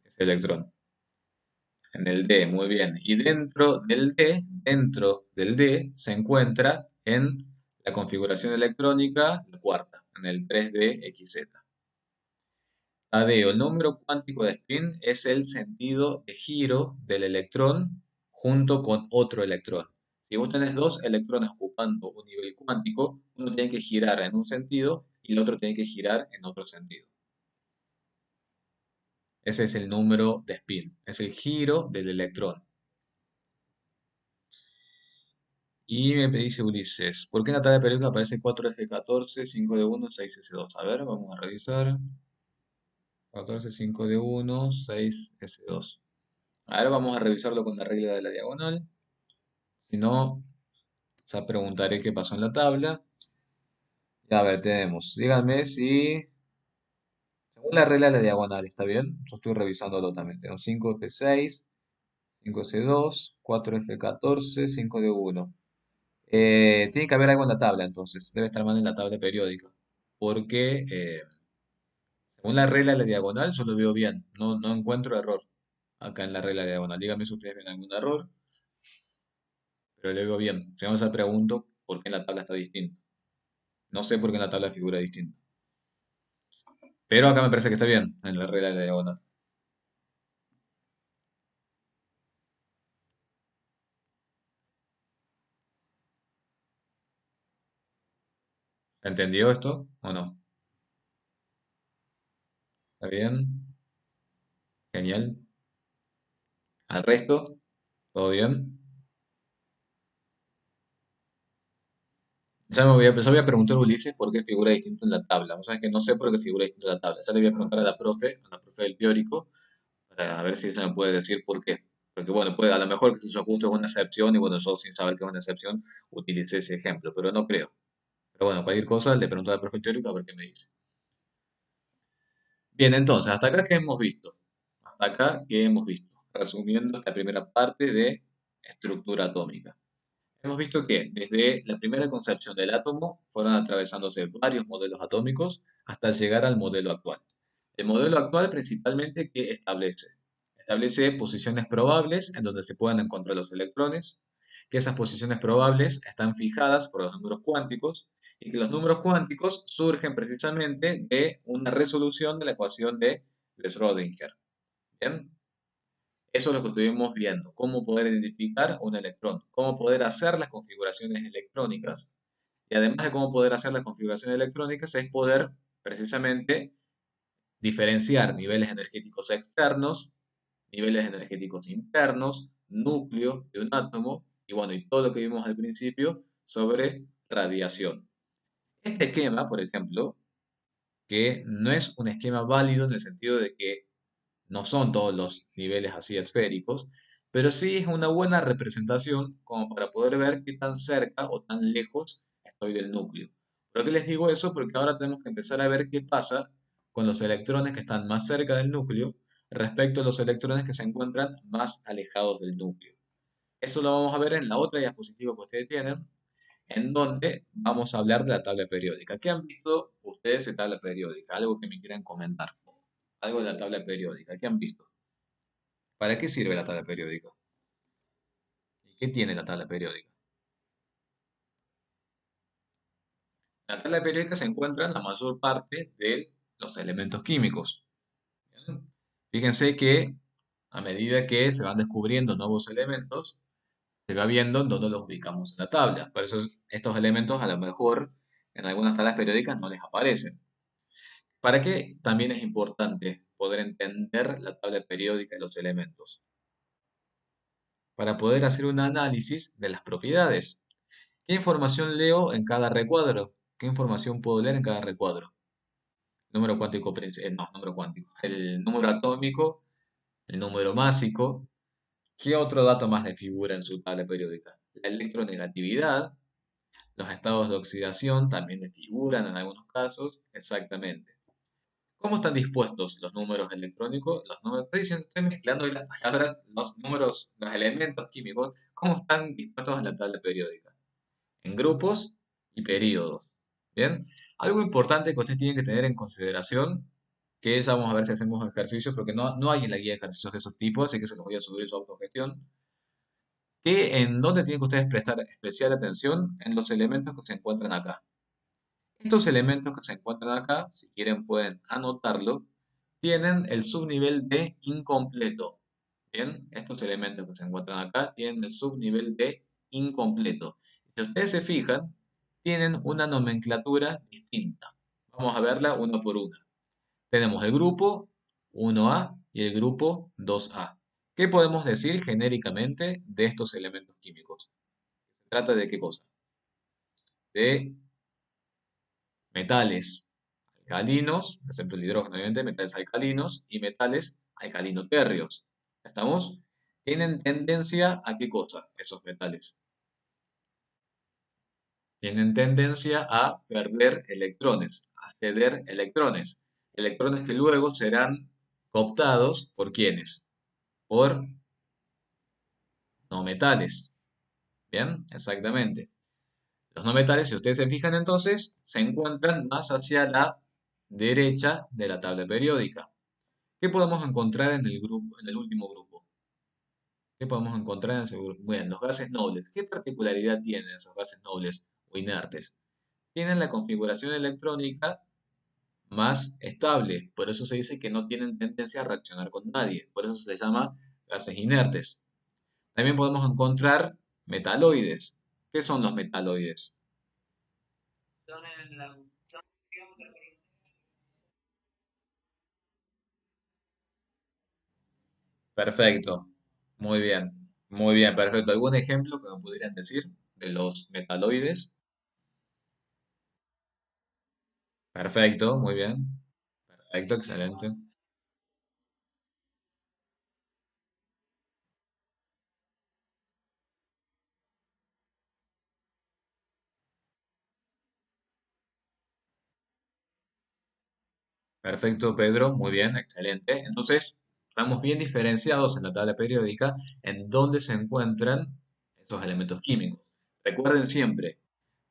ese electrón? En el D, muy bien. Y dentro del D, se encuentra en la configuración electrónica, la cuarta, en el 3D XZ. Tadeo, el número cuántico de spin es el sentido de giro del electrón junto con otro electrón. Si vos tenés dos electrones ocupando un nivel cuántico, uno tiene que girar en un sentido y el otro tiene que girar en otro sentido. Ese es el número de spin, es el giro del electrón. Y me dice Ulises, ¿por qué en la tabla periódica aparece 4F14, 5D1, 6S2? A ver, vamos a revisar. 14, 5D1, 6S2. A ver, vamos a revisarlo con la regla de la diagonal. Si no, ya preguntaré qué pasó en la tabla. A ver, tenemos. Díganme si, según la regla de la diagonal, ¿está bien? Yo estoy revisándolo también. Tenemos 5F6, 5S2, 4F14, 5D1. Tiene que haber algo en la tabla, entonces. Debe estar mal en la tabla periódica. Porque, según la regla de la diagonal, yo lo veo bien. No encuentro error acá en la regla de la diagonal. Díganme si ustedes ven algún error, pero lo veo bien. Si no, se pregunto por qué en la tabla está distinto. No sé por qué en la tabla figura distinto. Pero acá me parece que está bien en la regla de la diagonal. ¿Entendió esto o no? ¿Está bien? Genial. ¿Al resto? ¿Todo bien? Ya voy a preguntar a Ulises por qué figura distinto en la tabla. Vos sabés que no sé por qué figura distinto en la tabla. Ya le voy a preguntar a la profe del teórico, para ver si ella me puede decir por qué. Porque bueno, puede, a lo mejor que eso justo es una excepción y bueno, yo sin saber que es una excepción utilicé ese ejemplo, pero no creo. Pero bueno, cualquier cosa le pregunto al profe teórico a ver qué me dice. Bien, entonces, hasta acá que hemos visto. Hasta acá que hemos visto. Resumiendo esta primera parte de estructura atómica. Hemos visto que desde la primera concepción del átomo fueron atravesándose varios modelos atómicos hasta llegar al modelo actual. El modelo actual principalmente que establece. Establece posiciones probables en donde se puedan encontrar los electrones, que esas posiciones probables están fijadas por los números cuánticos y que los números cuánticos surgen precisamente de una resolución de la ecuación de Schrödinger. ¿Bien? Eso es lo que estuvimos viendo, cómo poder identificar un electrón, cómo poder hacer las configuraciones electrónicas. Y además de cómo poder hacer las configuraciones electrónicas, es poder precisamente diferenciar niveles energéticos externos, niveles energéticos internos, núcleo de un átomo, y bueno, y todo lo que vimos al principio sobre radiación. Este esquema, por ejemplo, que no es un esquema válido en el sentido de que no son todos los niveles así esféricos, pero sí es una buena representación como para poder ver qué tan cerca o tan lejos estoy del núcleo. ¿Por qué les digo eso? Porque ahora tenemos que empezar a ver qué pasa con los electrones que están más cerca del núcleo respecto a los electrones que se encuentran más alejados del núcleo. Eso lo vamos a ver en la otra diapositiva que ustedes tienen, en donde vamos a hablar de la tabla periódica. ¿Qué han visto ustedes de tabla periódica? Algo que me quieran comentar. Algo de la tabla periódica. ¿Qué han visto? ¿Para qué sirve la tabla periódica? ¿Y qué tiene la tabla periódica? En la tabla periódica se encuentran la mayor parte de los elementos químicos. ¿Bien? Fíjense que a medida que se van descubriendo nuevos elementos, se va viendo en dónde los ubicamos en la tabla. Por eso estos elementos a lo mejor en algunas tablas periódicas no les aparecen. ¿Para qué también es importante poder entender la tabla periódica de los elementos? Para poder hacer un análisis de las propiedades. ¿Qué información leo en cada recuadro? ¿Qué información puedo leer en cada recuadro? Número cuántico, no, número cuántico. El número atómico, el número másico. ¿Qué otro dato más le figura en su tabla periódica? La electronegatividad, los estados de oxidación también le figuran en algunos casos. Exactamente. ¿Cómo están dispuestos los números electrónicos? Estoy mezclando las palabras, los números, los elementos químicos. ¿Cómo están dispuestos en la tabla periódica? En grupos y periodos. ¿Bien? Algo importante que ustedes tienen que tener en consideración, que es, vamos a ver si hacemos ejercicios, porque no hay en la guía de ejercicios de esos tipos, así que se los voy a subir su autogestión, que en dónde tienen que ustedes prestar especial atención en los elementos que se encuentran acá. Estos elementos que se encuentran acá, si quieren pueden anotarlo, tienen el subnivel de incompleto. Bien, estos elementos que se encuentran acá tienen el subnivel de incompleto. Si ustedes se fijan, tienen una nomenclatura distinta. Vamos a verla una por una. Tenemos el grupo 1A y el grupo 2A. ¿Qué podemos decir genéricamente de estos elementos químicos? ¿Se trata de qué cosa? De metales alcalinos, excepto el hidrógeno, obviamente, metales alcalinos y metales alcalino-térreos. ¿Estamos? Tienen tendencia a qué cosa esos metales. Tienen tendencia a perder electrones, a ceder electrones. Electrones que luego serán cooptados por ¿quiénes? Por no metales. Bien, exactamente. Los no metales, si ustedes se fijan entonces, se encuentran más hacia la derecha de la tabla periódica. ¿Qué podemos encontrar en el grupo, en el último grupo? ¿Qué podemos encontrar en ese grupo? Bueno, los gases nobles. ¿Qué particularidad tienen esos gases nobles o inertes? Tienen la configuración electrónica más estable, por eso se dice que no tienen tendencia a reaccionar con nadie, por eso se les llama gases inertes. También podemos encontrar metaloides. ¿Qué son los metaloides? Perfecto, muy bien, perfecto. ¿Algún ejemplo que me pudieran decir de los metaloides? Perfecto, muy bien, perfecto, excelente. Perfecto, Pedro, muy bien, excelente. Entonces, estamos bien diferenciados en la tabla periódica en dónde se encuentran esos elementos químicos. Recuerden siempre,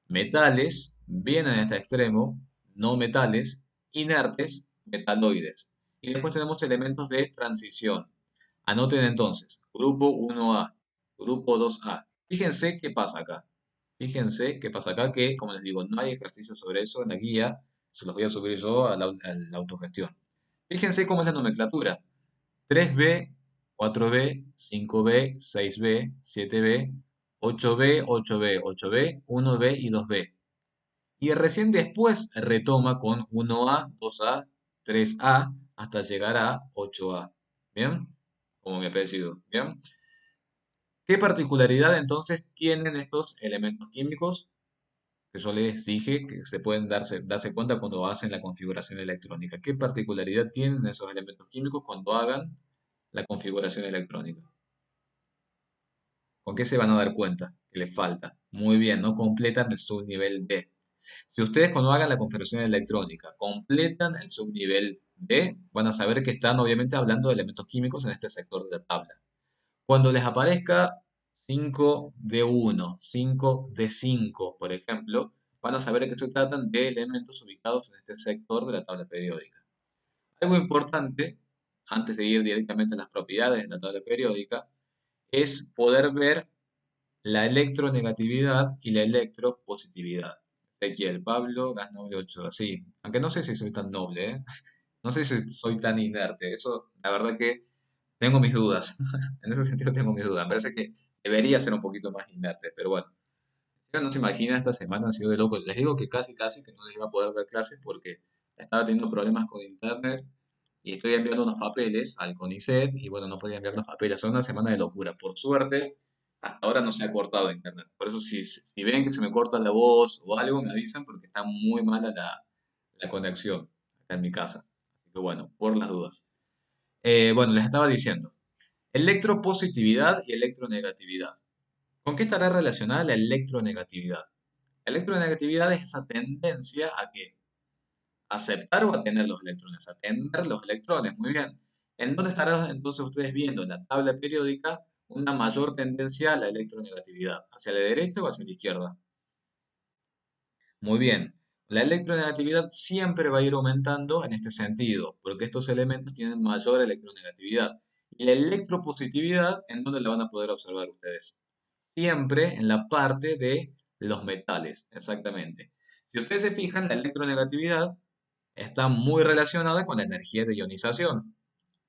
metales vienen a este extremo, no metales, inertes, metaloides. Y después tenemos elementos de transición. Anoten entonces, grupo 1A, grupo 2A. Fíjense qué pasa acá. Fíjense qué pasa acá, que como les digo, no hay ejercicio sobre eso en la guía, se los voy a subir yo a la autogestión. Fíjense cómo es la nomenclatura. 3B, 4B, 5B, 6B, 7B, 8B, 8B, 8B, 1B y 2B. Y recién después retoma con 1A, 2A, 3A, hasta llegar a 8A. ¿Bien? Como mi apellido. ¿Bien? ¿Qué particularidad entonces tienen estos elementos químicos? Que yo les dije que se pueden darse cuenta cuando hacen la configuración electrónica. ¿Qué particularidad tienen esos elementos químicos cuando hagan la configuración electrónica? ¿Con qué se van a dar cuenta? Que les falta. Muy bien, no completan el subnivel B. Si ustedes cuando hagan la configuración electrónica completan el subnivel B, van a saber que están obviamente hablando de elementos químicos en este sector de la tabla. Cuando les aparezca 5D1, 5D5, por ejemplo, van a saber que se tratan de elementos ubicados en este sector de la tabla periódica. Algo importante, antes de ir directamente a las propiedades de la tabla periódica, es poder ver la electronegatividad y la electropositividad. Ezequiel, Pablo, gas noble 8, así. Aunque no sé si soy tan noble, ¿eh? No sé si soy tan inerte. Eso, la verdad que tengo mis dudas. En ese sentido tengo mis dudas. Me parece que debería ser un poquito más inerte, pero bueno. No se imagina, esta semana ha sido de loco. Les digo que casi que no les iba a poder dar clases porque estaba teniendo problemas con internet y estoy enviando unos papeles al CONICET y bueno, no podía enviar los papeles. Son una semana de locura. Por suerte, hasta ahora no se ha cortado internet. Por eso si ven que se me corta la voz o algo, me avisan porque está muy mala la conexión acá en mi casa. Así que bueno, por las dudas. Bueno, les estaba diciendo, electropositividad y electronegatividad. ¿Con qué estará relacionada la electronegatividad? La electronegatividad es esa tendencia a que aceptar o a tener los electrones, a tener los electrones, muy bien. ¿En dónde estarán entonces ustedes viendo en la tabla periódica una mayor tendencia a la electronegatividad? ¿Hacia la derecha o hacia la izquierda? Muy bien. La electronegatividad siempre va a ir aumentando en este sentido, porque estos elementos tienen mayor electronegatividad. Y la electropositividad, ¿en dónde la van a poder observar ustedes? Siempre en la parte de los metales, exactamente. Si ustedes se fijan, la electronegatividad está muy relacionada con la energía de ionización.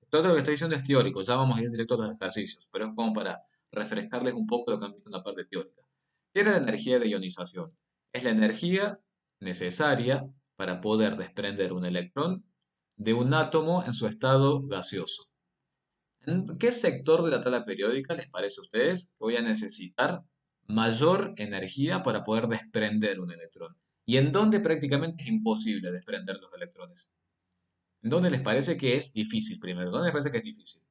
Todo lo que estoy diciendo es teórico, ya vamos a ir directo a los ejercicios, pero es como para refrescarles un poco lo que han visto en la parte teórica. ¿Qué era la energía de ionización? Es la energía necesaria para poder desprender un electrón de un átomo en su estado gaseoso. ¿En qué sector de la tabla periódica les parece a ustedes que voy a necesitar mayor energía para poder desprender un electrón? ¿Y en dónde prácticamente es imposible desprender los electrones? ¿En dónde les parece que es difícil primero? ¿Dónde les parece que es difícil?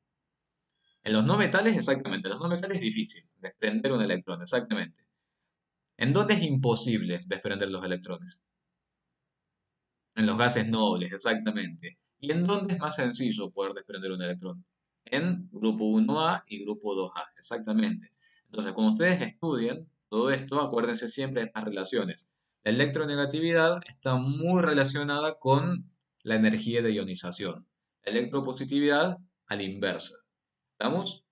En los no metales, exactamente. En los no metales es difícil desprender un electrón, exactamente. ¿En dónde es imposible desprender los electrones? En los gases nobles, exactamente. ¿Y en dónde es más sencillo poder desprender un electrón? En grupo 1A y grupo 2A, exactamente. Entonces, cuando ustedes estudien todo esto, acuérdense siempre de estas relaciones. La electronegatividad está muy relacionada con la energía de ionización. La electropositividad a la inversa. ¿Estamos?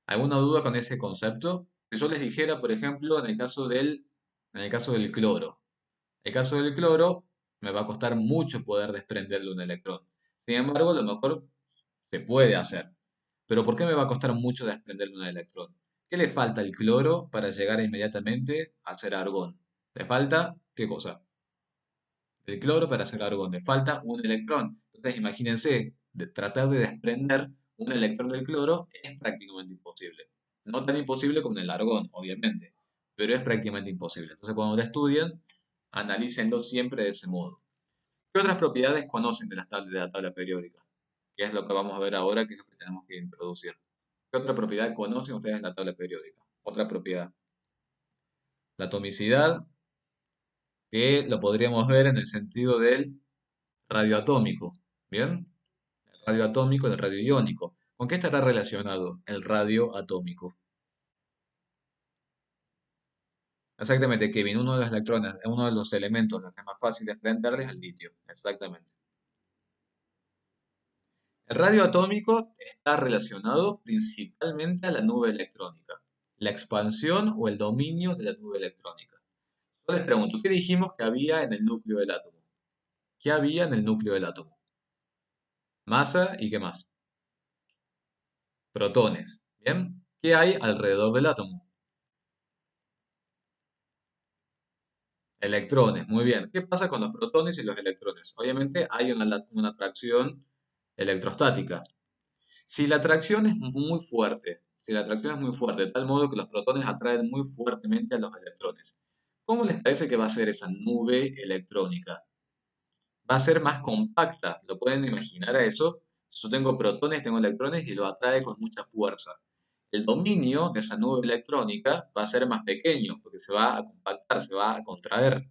¿Alguna duda con ese concepto? Si yo les dijera, por ejemplo, en el caso del cloro. El caso del cloro me va a costar mucho poder desprenderle un electrón. Sin embargo, a lo mejor se puede hacer. Pero ¿por qué me va a costar mucho desprenderle un electrón? ¿Qué le falta al cloro para llegar inmediatamente a ser argón? ¿Le falta qué cosa? El cloro para hacer argón. Le falta un electrón. Entonces, imagínense, tratar de desprender un electrón del cloro es prácticamente imposible. No tan imposible como en el argón, obviamente, pero es prácticamente imposible. Entonces, cuando lo estudien, analícenlo siempre de ese modo. ¿Qué otras propiedades conocen de la tabla periódica? Que es lo que vamos a ver ahora, que es lo que tenemos que introducir. ¿Qué otra propiedad conocen ustedes de la tabla periódica? Otra propiedad. La atomicidad, que lo podríamos ver en el sentido del radioatómico. ¿Bien? El radioatómico, el radioiónico. ¿Con qué estará relacionado el radioatómico? Exactamente, Kevin, uno de los electrones, uno de los elementos los que es más fácil de desprenderles es el litio. Exactamente. El radio atómico está relacionado principalmente a la nube electrónica, la expansión o el dominio de la nube electrónica. Yo les pregunto, ¿qué dijimos que había en el núcleo del átomo? ¿Qué había en el núcleo del átomo? Masa y ¿qué más? Protones. ¿Bien? ¿Qué hay alrededor del átomo? Electrones. Muy bien. ¿Qué pasa con los protones y los electrones? Obviamente hay una atracción electrostática. Si la atracción es muy fuerte, si la atracción es muy fuerte, de tal modo que los protones atraen muy fuertemente a los electrones, ¿cómo les parece que va a ser esa nube electrónica? Va a ser más compacta, ¿lo pueden imaginar a eso? Si yo tengo protones, tengo electrones y lo atrae con mucha fuerza. El dominio de esa nube electrónica va a ser más pequeño, porque se va a compactar, se va a contraer.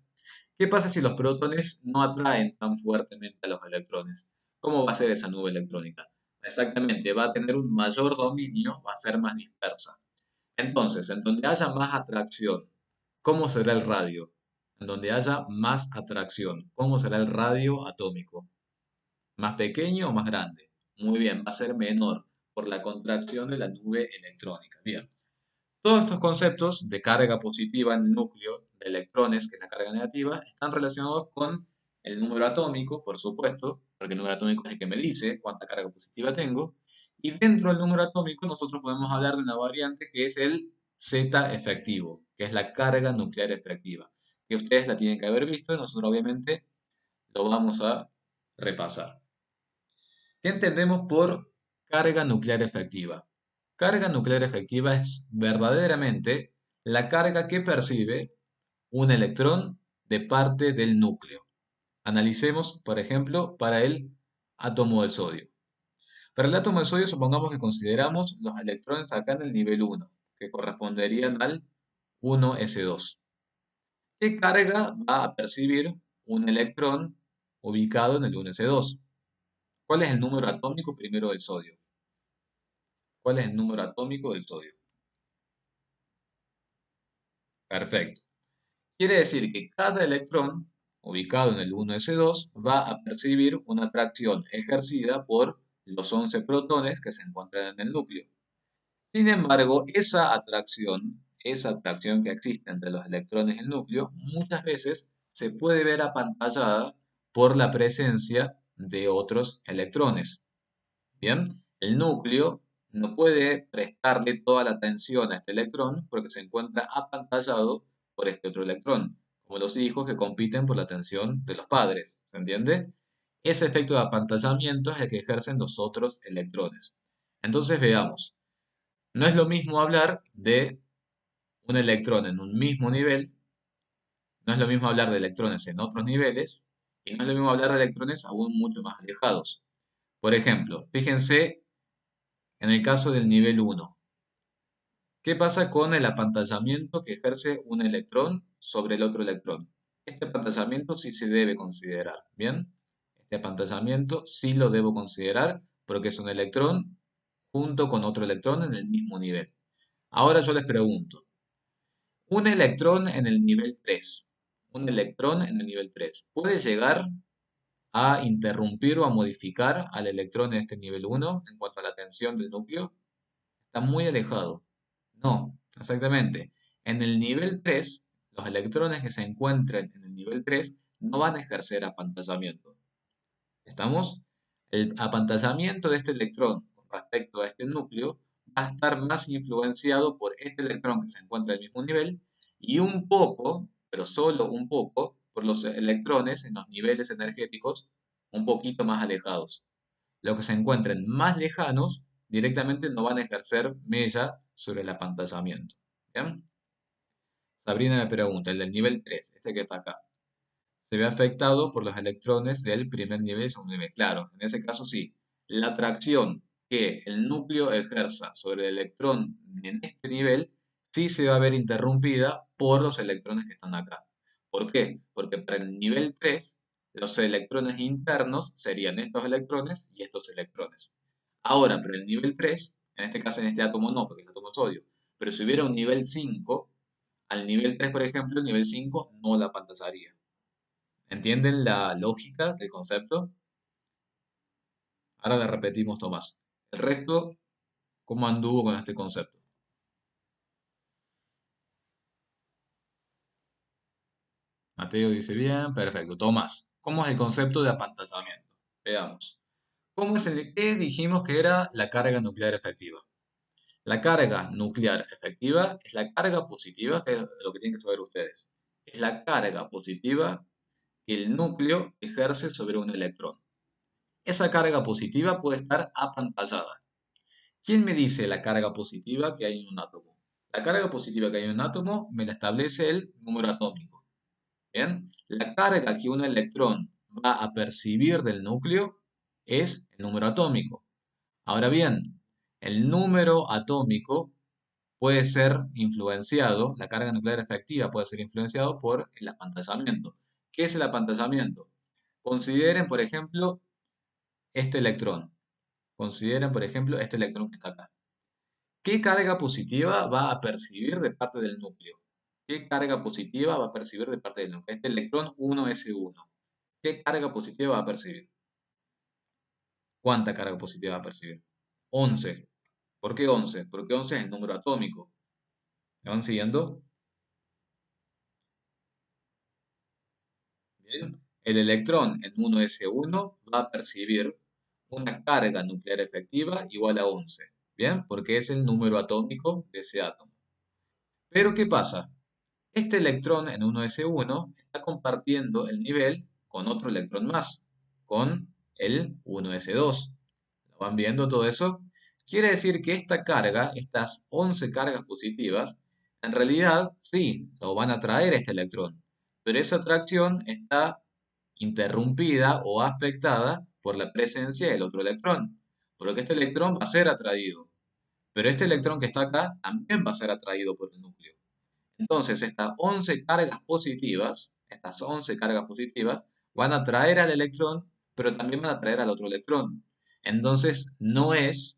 ¿Qué pasa si los protones no atraen tan fuertemente a los electrones? ¿Cómo va a ser esa nube electrónica? Exactamente, va a tener un mayor dominio, va a ser más dispersa. Entonces, en donde haya más atracción, ¿cómo será el radio? En donde haya más atracción, ¿cómo será el radio atómico? ¿Más pequeño o más grande? Muy bien, va a ser menor por la contracción de la nube electrónica. Bien. Todos estos conceptos de carga positiva en el núcleo, de electrones, que es la carga negativa, están relacionados con el número atómico, por supuesto, porque el número atómico es el que me dice cuánta carga positiva tengo. Y dentro del número atómico nosotros podemos hablar de una variante que es el Z efectivo, que es la carga nuclear efectiva, que ustedes la tienen que haber visto y nosotros obviamente lo vamos a repasar. ¿Qué entendemos por carga nuclear efectiva? Carga nuclear efectiva es verdaderamente la carga que percibe un electrón de parte del núcleo. Analicemos, por ejemplo, para el átomo de sodio. Para el átomo de sodio supongamos que consideramos los electrones acá en el nivel 1, que corresponderían al 1s2. ¿Qué carga va a percibir un electrón ubicado en el 1s2? ¿Cuál es el número atómico primero del sodio? ¿Cuál es el número atómico del sodio? Perfecto. Quiere decir que cada electrón ubicado en el 1s2 va a percibir una atracción ejercida por los 11 protones que se encuentran en el núcleo. Sin embargo, esa atracción que existe entre los electrones y el núcleo, muchas veces se puede ver apantallada por la presencia de otros electrones. Bien, el núcleo no puede prestarle toda la atención a este electrón porque se encuentra apantallado por este otro electrón, como los hijos que compiten por la atención de los padres, ¿se entiende? Ese efecto de apantallamiento es el que ejercen los otros electrones. Entonces veamos, no es lo mismo hablar de un electrón en un mismo nivel, no es lo mismo hablar de electrones en otros niveles, y no es lo mismo hablar de electrones aún mucho más alejados. Por ejemplo, fíjense en el caso del nivel 1. ¿Qué pasa con el apantallamiento que ejerce un electrón sobre el otro electrón? Este apantallamiento sí se debe considerar, ¿bien? Este apantallamiento sí lo debo considerar porque es un electrón junto con otro electrón en el mismo nivel. Ahora yo les pregunto, un electrón en el nivel 3, un electrón en el nivel 3, ¿puede llegar a interrumpir o a modificar al electrón en este nivel 1 en cuanto a la tensión del núcleo? Está muy alejado. No, exactamente. En el nivel 3, los electrones que se encuentren en el nivel 3 no van a ejercer apantallamiento. ¿Estamos? El apantallamiento de este electrón con respecto a este núcleo va a estar más influenciado por este electrón que se encuentra en el mismo nivel y un poco, pero solo un poco, por los electrones en los niveles energéticos un poquito más alejados. Los que se encuentren más lejanos directamente no van a ejercer mella sobre el apantallamiento. ¿Bien? Sabrina me pregunta, el del nivel 3, este que está acá, se ve afectado por los electrones del primer nivel y segundo nivel. Claro, en ese caso sí. La atracción que el núcleo ejerza sobre el electrón en este nivel sí se va a ver interrumpida por los electrones que están acá. ¿Por qué? Porque para el nivel 3 los electrones internos serían estos electrones y estos electrones. Ahora, para el nivel 3, en este caso en este átomo no, porque el átomo es sodio, pero si hubiera un nivel 5, al nivel 3, por ejemplo, el nivel 5 no la apantallaría. ¿Entienden la lógica del concepto? Ahora le repetimos, Tomás. El resto, ¿cómo anduvo con este concepto? Mateo dice bien, perfecto. Tomás, ¿cómo es el concepto de apantallamiento? Veamos. ¿Qué dijimos que era la carga nuclear efectiva? La carga nuclear efectiva es la carga positiva, que es lo que tienen que saber ustedes. Es la carga positiva que el núcleo ejerce sobre un electrón. Esa carga positiva puede estar apantallada. ¿Quién me dice la carga positiva que hay en un átomo? La carga positiva que hay en un átomo me la establece el número atómico. ¿Bien? La carga que un electrón va a percibir del núcleo es el número atómico. Ahora bien, el número atómico puede ser influenciado, la carga nuclear efectiva puede ser influenciado por el apantallamiento. ¿Qué es el apantallamiento? Consideren, por ejemplo, este electrón. Consideren, por ejemplo, este electrón que está acá. ¿Qué carga positiva va a percibir de parte del núcleo? ¿Qué carga positiva va a percibir de parte del núcleo? Este electrón 1s1. ¿Qué carga positiva va a percibir? ¿Cuánta carga positiva va a percibir? 11. ¿Por qué 11? Porque 11 es el número atómico. ¿Me van siguiendo? Bien. El electrón en 1s1 va a percibir una carga nuclear efectiva igual a 11. ¿Bien? Porque es el número atómico de ese átomo. Pero ¿qué pasa? Este electrón en 1s1 está compartiendo el nivel con otro electrón más, con el 1s2. ¿Lo van viendo todo eso? Quiere decir que esta carga, estas 11 cargas positivas, en realidad sí, lo van a traer este electrón, pero esa atracción está interrumpida o afectada por la presencia del otro electrón, por lo que este electrón va a ser atraído, pero este electrón que está acá también va a ser atraído por el núcleo. Entonces, estas 11 cargas positivas van a atraer al electrón, pero también van a atraer al otro electrón. Entonces, no es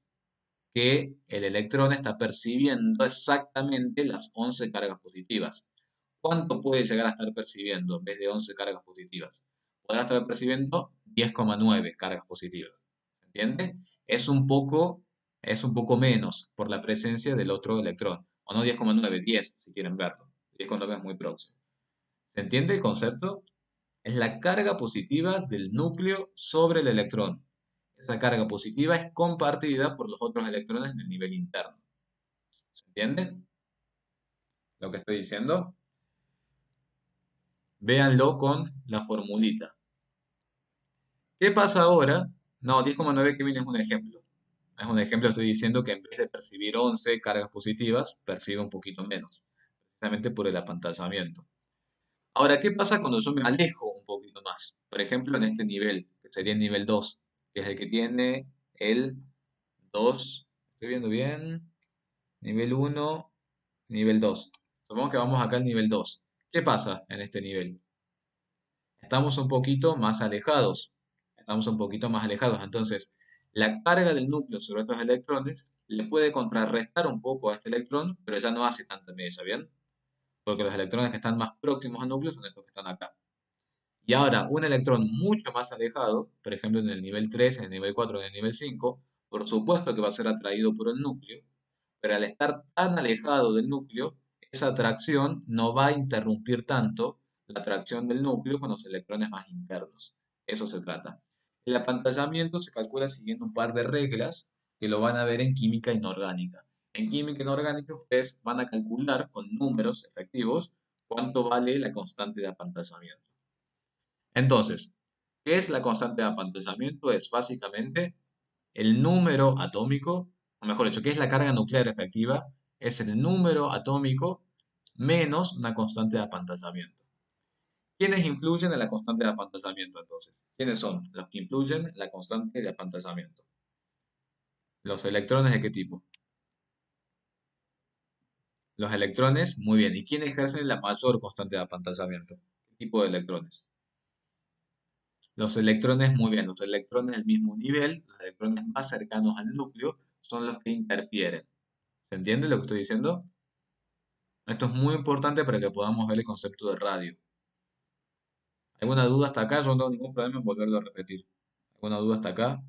que el electrón está percibiendo exactamente las 11 cargas positivas. ¿Cuánto puede llegar a estar percibiendo en vez de 11 cargas positivas? Podrá estar percibiendo 10,9 cargas positivas. ¿Entiende? Es un poco, es un poco menos por la presencia del otro electrón. O no 10,9, 10 si quieren verlo. 10,9 es muy próximo. ¿Se entiende el concepto? Es la carga positiva del núcleo sobre el electrón. esa carga positiva es compartida por los otros electrones en el nivel interno. ¿Se entiende lo que estoy diciendo? Véanlo con la formulita. ¿Qué pasa ahora? No, 10,9 Kelvin es un ejemplo. Es un ejemplo, estoy diciendo que en vez de percibir 11 cargas positivas, percibe un poquito menos, precisamente por el apantallamiento. Ahora, ¿qué pasa cuando yo me alejo un poquito más? Por ejemplo, en este nivel, que sería el nivel 2, que es el que tiene el 2, estoy viendo bien, nivel 1, nivel 2. Supongamos que vamos acá al nivel 2. ¿Qué pasa en este nivel? Estamos un poquito más alejados. Estamos un poquito más alejados. Entonces, la carga del núcleo sobre estos electrones le puede contrarrestar un poco a este electrón, pero ya no hace tanta mella, ¿bien? Porque los electrones que están más próximos al núcleo son estos que están acá. Y ahora, un electrón mucho más alejado, por ejemplo en el nivel 3, en el nivel 4, en el nivel 5, por supuesto que va a ser atraído por el núcleo, pero al estar tan alejado del núcleo, esa atracción no va a interrumpir tanto la atracción del núcleo con los electrones más internos. Eso se trata. El apantallamiento se calcula siguiendo un par de reglas que lo van a ver en química inorgánica. En química inorgánica ustedes van a calcular con números efectivos cuánto vale la constante de apantallamiento. Entonces, ¿qué es la constante de apantallamiento? Es básicamente el número atómico, o mejor dicho, ¿qué es la carga nuclear efectiva? Es el número atómico menos una constante de apantallamiento. ¿Quiénes influyen en la constante de apantallamiento entonces? ¿Quiénes son los que influyen en la constante de apantallamiento? ¿Los electrones de qué tipo? Los electrones, muy bien. ¿Y quiénes ejercen la mayor constante de apantallamiento? ¿Qué tipo de electrones? Los electrones, muy bien, los electrones del mismo nivel, los electrones más cercanos al núcleo, son los que interfieren. ¿Se entiende lo que estoy diciendo? Esto es muy importante para que podamos ver el concepto de radio. ¿Alguna duda hasta acá? Yo no tengo ningún problema en volverlo a repetir. ¿Alguna duda hasta acá?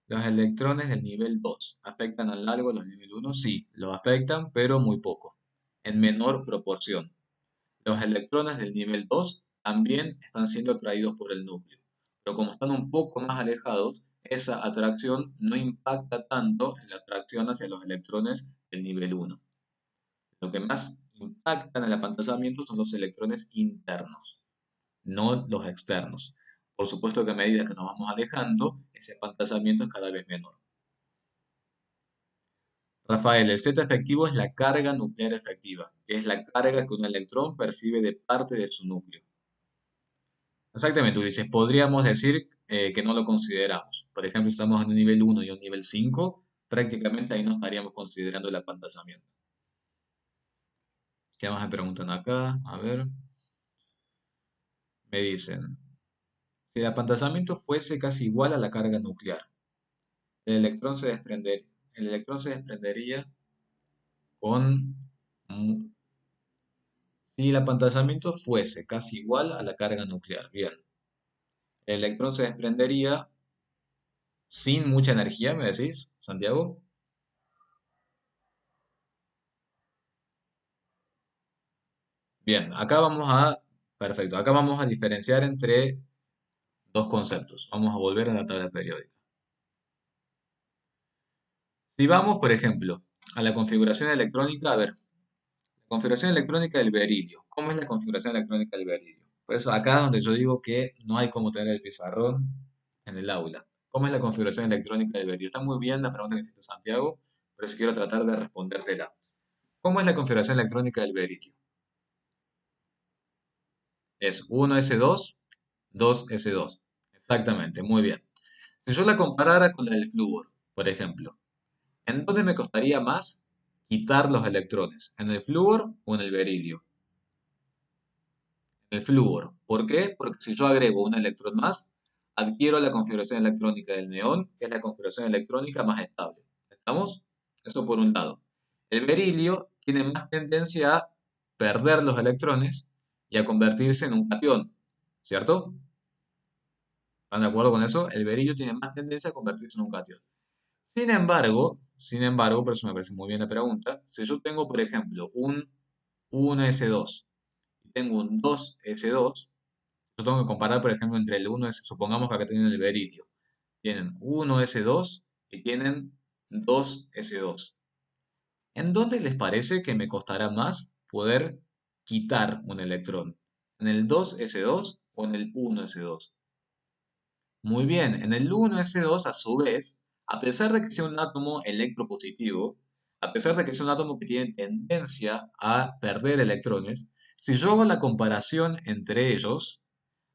Los electrones del nivel 2 ¿afectan al largo los nivel 1? Sí, lo afectan, pero muy poco, en menor proporción. Los electrones del nivel 2 también están siendo atraídos por el núcleo, pero como están un poco más alejados, esa atracción no impacta tanto en la atracción hacia los electrones del nivel 1. Lo que más impacta en el apantallamiento son los electrones internos, no los externos. Por supuesto que a medida que nos vamos alejando, ese apantallamiento es cada vez menor. Rafael, el Z efectivo es la carga nuclear efectiva, que es la carga que un electrón percibe de parte de su núcleo. Exactamente, tú dices, podríamos decir que no lo consideramos. Por ejemplo, si estamos en un nivel 1 y un nivel 5, prácticamente ahí no estaríamos considerando el apantallamiento. ¿Qué más me preguntan acá? A ver, me dicen, si el apantallamiento fuese casi igual a la carga nuclear, el electrón se el electrón se desprendería con... Si el apantallamiento fuese casi igual a la carga nuclear, bien, el electrón se desprendería sin mucha energía, ¿me decís, Santiago? Bien, perfecto, acá vamos a diferenciar entre dos conceptos. Vamos a volver a la tabla periódica. Si vamos, por ejemplo, a la configuración electrónica, a ver, la configuración electrónica del berilio. ¿Cómo es la configuración electrónica del berilio? Por eso acá es donde yo digo que no hay como tener el pizarrón en el aula. ¿Cómo es la configuración electrónica del berilio? Está muy bien la pregunta que hiciste Santiago, pero si quiero tratar de respondértela. ¿Cómo es la configuración electrónica del berilio? Es 1s2, 2s2. Exactamente, muy bien. Si yo la comparara con la del flúor, por ejemplo, ¿en dónde me costaría más quitar los electrones? ¿En el flúor o en el berilio? En el flúor. ¿Por qué? Porque si yo agrego un electrón más, adquiero la configuración electrónica del neón, que es la configuración electrónica más estable. ¿Estamos? Eso por un lado. El berilio tiene más tendencia a perder los electrones y a convertirse en un catión, ¿cierto? ¿Están de acuerdo con eso? El berilio tiene más tendencia a convertirse en un catión. Sin embargo, por eso me parece muy bien la pregunta, si yo tengo, por ejemplo, un 1s2 y tengo un 2s2, yo tengo que comparar, por ejemplo, entre el 1s, supongamos que acá tienen el beridio. Tienen 1s2 y tienen 2s2. ¿En dónde les parece que me costará más poder quitar un electrón? ¿En el 2s2 o en el 1s2? Muy bien, en el 1s2 a su vez, a pesar de que sea un átomo electropositivo, a pesar de que es un átomo que tiene tendencia a perder electrones, si yo hago la comparación entre ellos,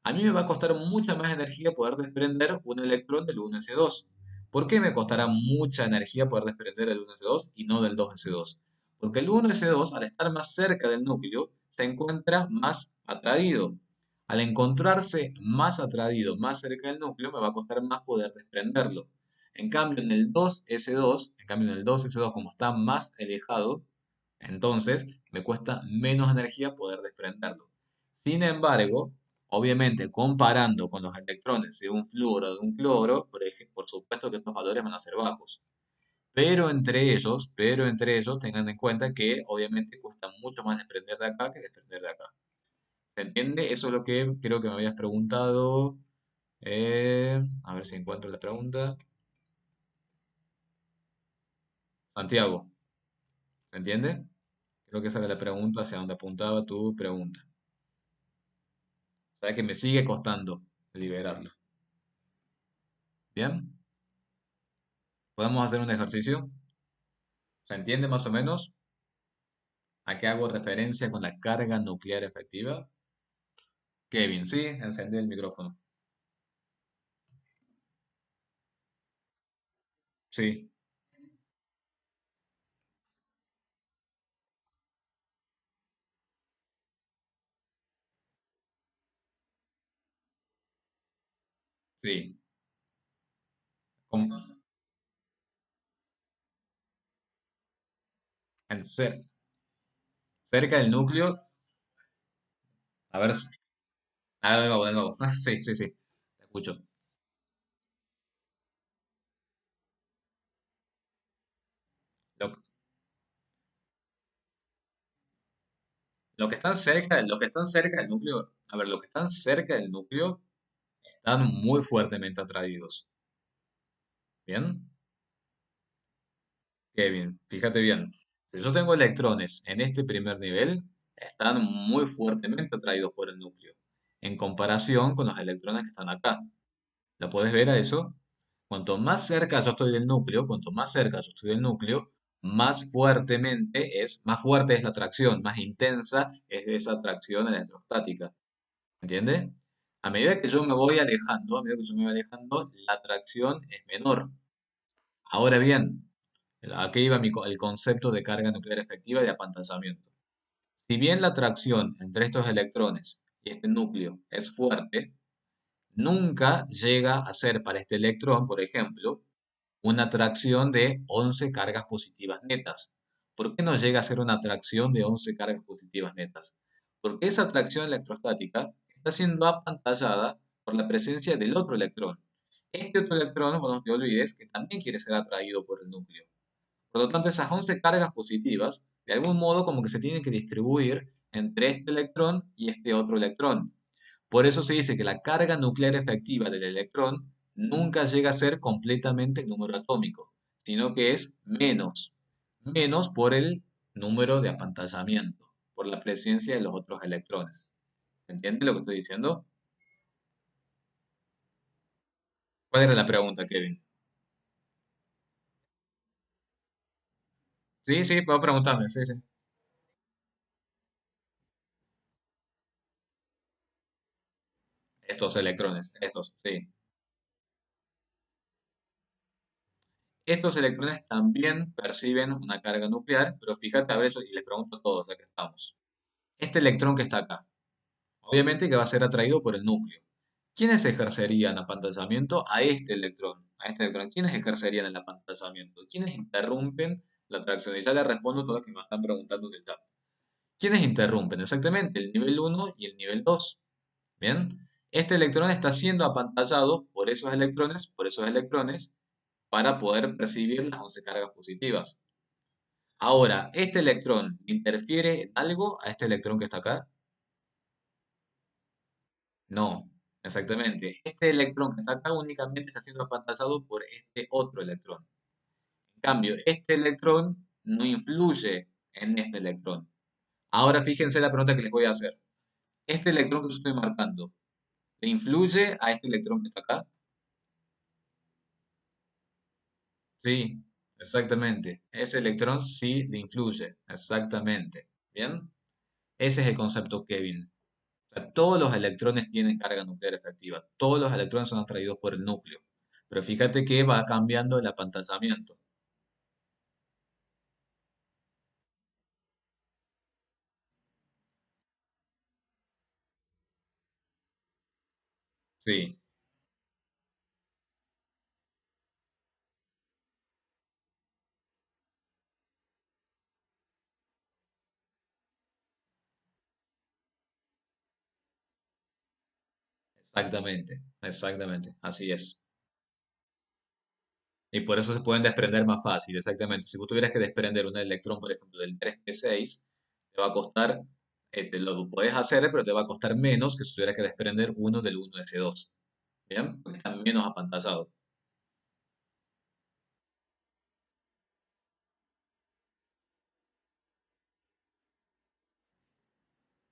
a mí me va a costar mucha más energía poder desprender un electrón del 1s2. ¿Por qué me costará mucha energía poder desprender el 1s2 y no del 2s2? Porque el 1s2, al estar más cerca del núcleo, se encuentra más atraído. Al encontrarse más atraído, más cerca del núcleo, me va a costar más poder desprenderlo. En cambio, en el 2s2, como está más alejado, entonces me cuesta menos energía poder desprenderlo. Sin embargo, obviamente, comparando con los electrones de un fluoro o de un cloro, por supuesto que estos valores van a ser bajos. Pero entre ellos tengan en cuenta que obviamente cuesta mucho más desprender de acá que desprender de acá. ¿Se entiende? Eso es lo que creo que me habías preguntado. A ver si encuentro la pregunta. Santiago, ¿se entiende? Creo que esa era la pregunta hacia donde apuntaba tu pregunta. O sea que me sigue costando liberarlo. ¿Bien? ¿Podemos hacer un ejercicio? ¿Se entiende más o menos? ¿A qué hago referencia con la carga nuclear efectiva? Kevin, sí, encendí el micrófono. Sí, sí. Con- en cerca del núcleo. A ver, de nuevo, de nuevo. Sí, sí, sí. Te escucho. Lo, lo que están cerca del núcleo, a ver, lo que están cerca del núcleo están muy fuertemente atraídos. ¿Bien? Kevin, fíjate bien. Si yo tengo electrones en este primer nivel, están muy fuertemente atraídos por el núcleo, en comparación con los electrones que están acá. ¿La puedes ver a eso? Cuanto más cerca yo estoy del núcleo, cuanto más cerca yo estoy del núcleo, más fuerte es la atracción, más intensa es esa atracción electrostática. ¿Entiendes? A medida que yo me voy alejando, la atracción es menor. Ahora bien, aquí iba el concepto de carga nuclear efectiva y de apantallamiento. Si bien la atracción entre estos electrones y este núcleo es fuerte, nunca llega a ser para este electrón, por ejemplo, una atracción de 11 cargas positivas netas. ¿Por qué no llega a ser una atracción de 11 cargas positivas netas? Porque esa atracción electrostática está siendo apantallada por la presencia del otro electrón. Este otro electrón, bueno, no te olvides, que también quiere ser atraído por el núcleo. Por lo tanto, esas 11 cargas positivas, de algún modo, como que se tienen que distribuir entre este electrón y este otro electrón. Por eso se dice que la carga nuclear efectiva del electrón nunca llega a ser completamente el número atómico, sino que es menos por el número de apantallamiento, por la presencia de los otros electrones. ¿Se entiende lo que estoy diciendo? ¿Cuál era la pregunta, Kevin? Sí, sí, puedo preguntarme, sí, sí. Estos electrones, estos, sí. Estos electrones también perciben una carga nuclear, pero fíjate a ver eso y les pregunto a todos, ya que estamos. Este electrón que está acá, obviamente que va a ser atraído por el núcleo. ¿Quiénes ejercerían apantallamiento a este electrón? A este electrón, ¿quiénes ejercerían el apantallamiento? ¿Quiénes interrumpen la atracción? Y ya le respondo a todos los que me están preguntando en el chat. ¿Quiénes interrumpen? Exactamente, el nivel uno y el nivel 2. Bien, este electrón está siendo apantallado por esos electrones, para poder percibir las 11 cargas positivas. Ahora, ¿este electrón interfiere en algo a este electrón que está acá? No, exactamente. Este electrón que está acá únicamente está siendo apantallado por este otro electrón. En cambio, este electrón no influye en este electrón. Ahora fíjense la pregunta que les voy a hacer. Este electrón que yo estoy marcando, ¿le influye a este electrón que está acá? Sí, exactamente. Ese electrón sí le influye, exactamente. ¿Bien? Ese es el concepto Kevin. O sea, todos los electrones tienen carga nuclear efectiva. Todos los electrones son atraídos por el núcleo. Pero fíjate que va cambiando el apantallamiento. Sí, exactamente, exactamente. Así es. Y por eso se pueden desprender más fácil, exactamente. Si vos tuvieras que desprender un electrón, por ejemplo, del 3p6, te va a costar, te lo puedes hacer, pero te va a costar menos que si tuvieras que desprender uno del 1s2. ¿Bien? Porque está menos apantallado.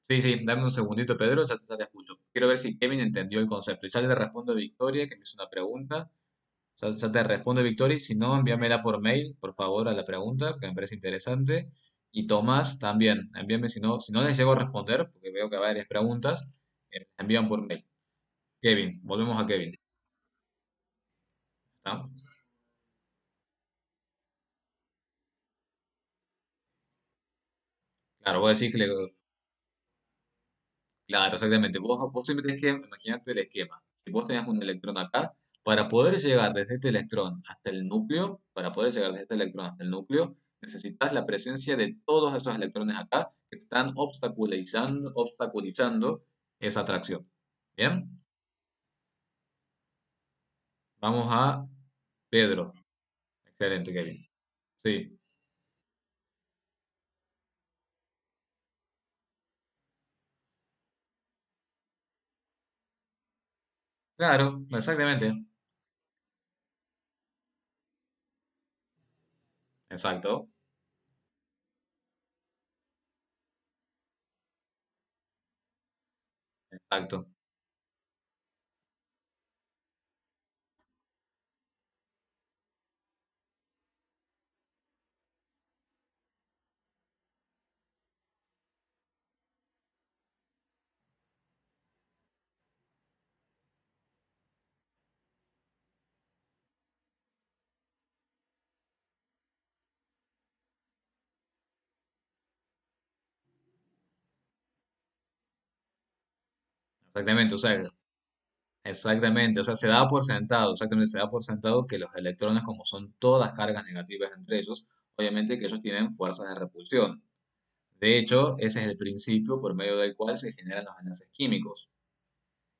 Sí, sí, dame un segundito, Pedro, ya te escucho. Quiero ver si Kevin entendió el concepto. Y ya le respondo a Victoria, que me hizo una pregunta. Ya te respondo, Victoria, y si no, envíamela por mail, por favor, a la pregunta, que me parece interesante. Y Tomás también, envíame si no les llego a responder, porque veo que hay varias preguntas, envían por mail. Kevin, volvemos a Kevin. ¿Está? Claro, voy a decir que claro, exactamente. Vos siempre tenés que, imagínate el esquema. Si vos tenés un electrón acá, para poder llegar desde este electrón hasta el núcleo, para poder llegar desde este electrón hasta el núcleo, necesitas la presencia de todos esos electrones acá que están obstaculizando esa atracción. ¿Bien? Vamos a Pedro. Excelente, Kevin. Sí, claro, exactamente. Exacto, exacto. Exactamente, o sea, exactamente, o sea, se da por sentado, exactamente, se da por sentado que los electrones, como son todas cargas negativas entre ellos, obviamente que ellos tienen fuerzas de repulsión. De hecho, ese es el principio por medio del cual se generan los enlaces químicos.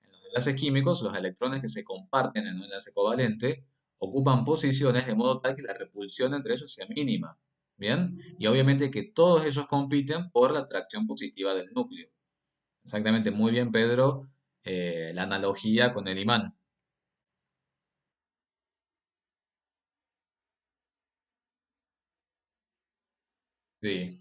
En los enlaces químicos, los electrones que se comparten en un enlace covalente ocupan posiciones de modo tal que la repulsión entre ellos sea mínima. ¿Bien? Y obviamente que todos ellos compiten por la atracción positiva del núcleo. Exactamente, muy bien, Pedro, la analogía con el imán. Sí,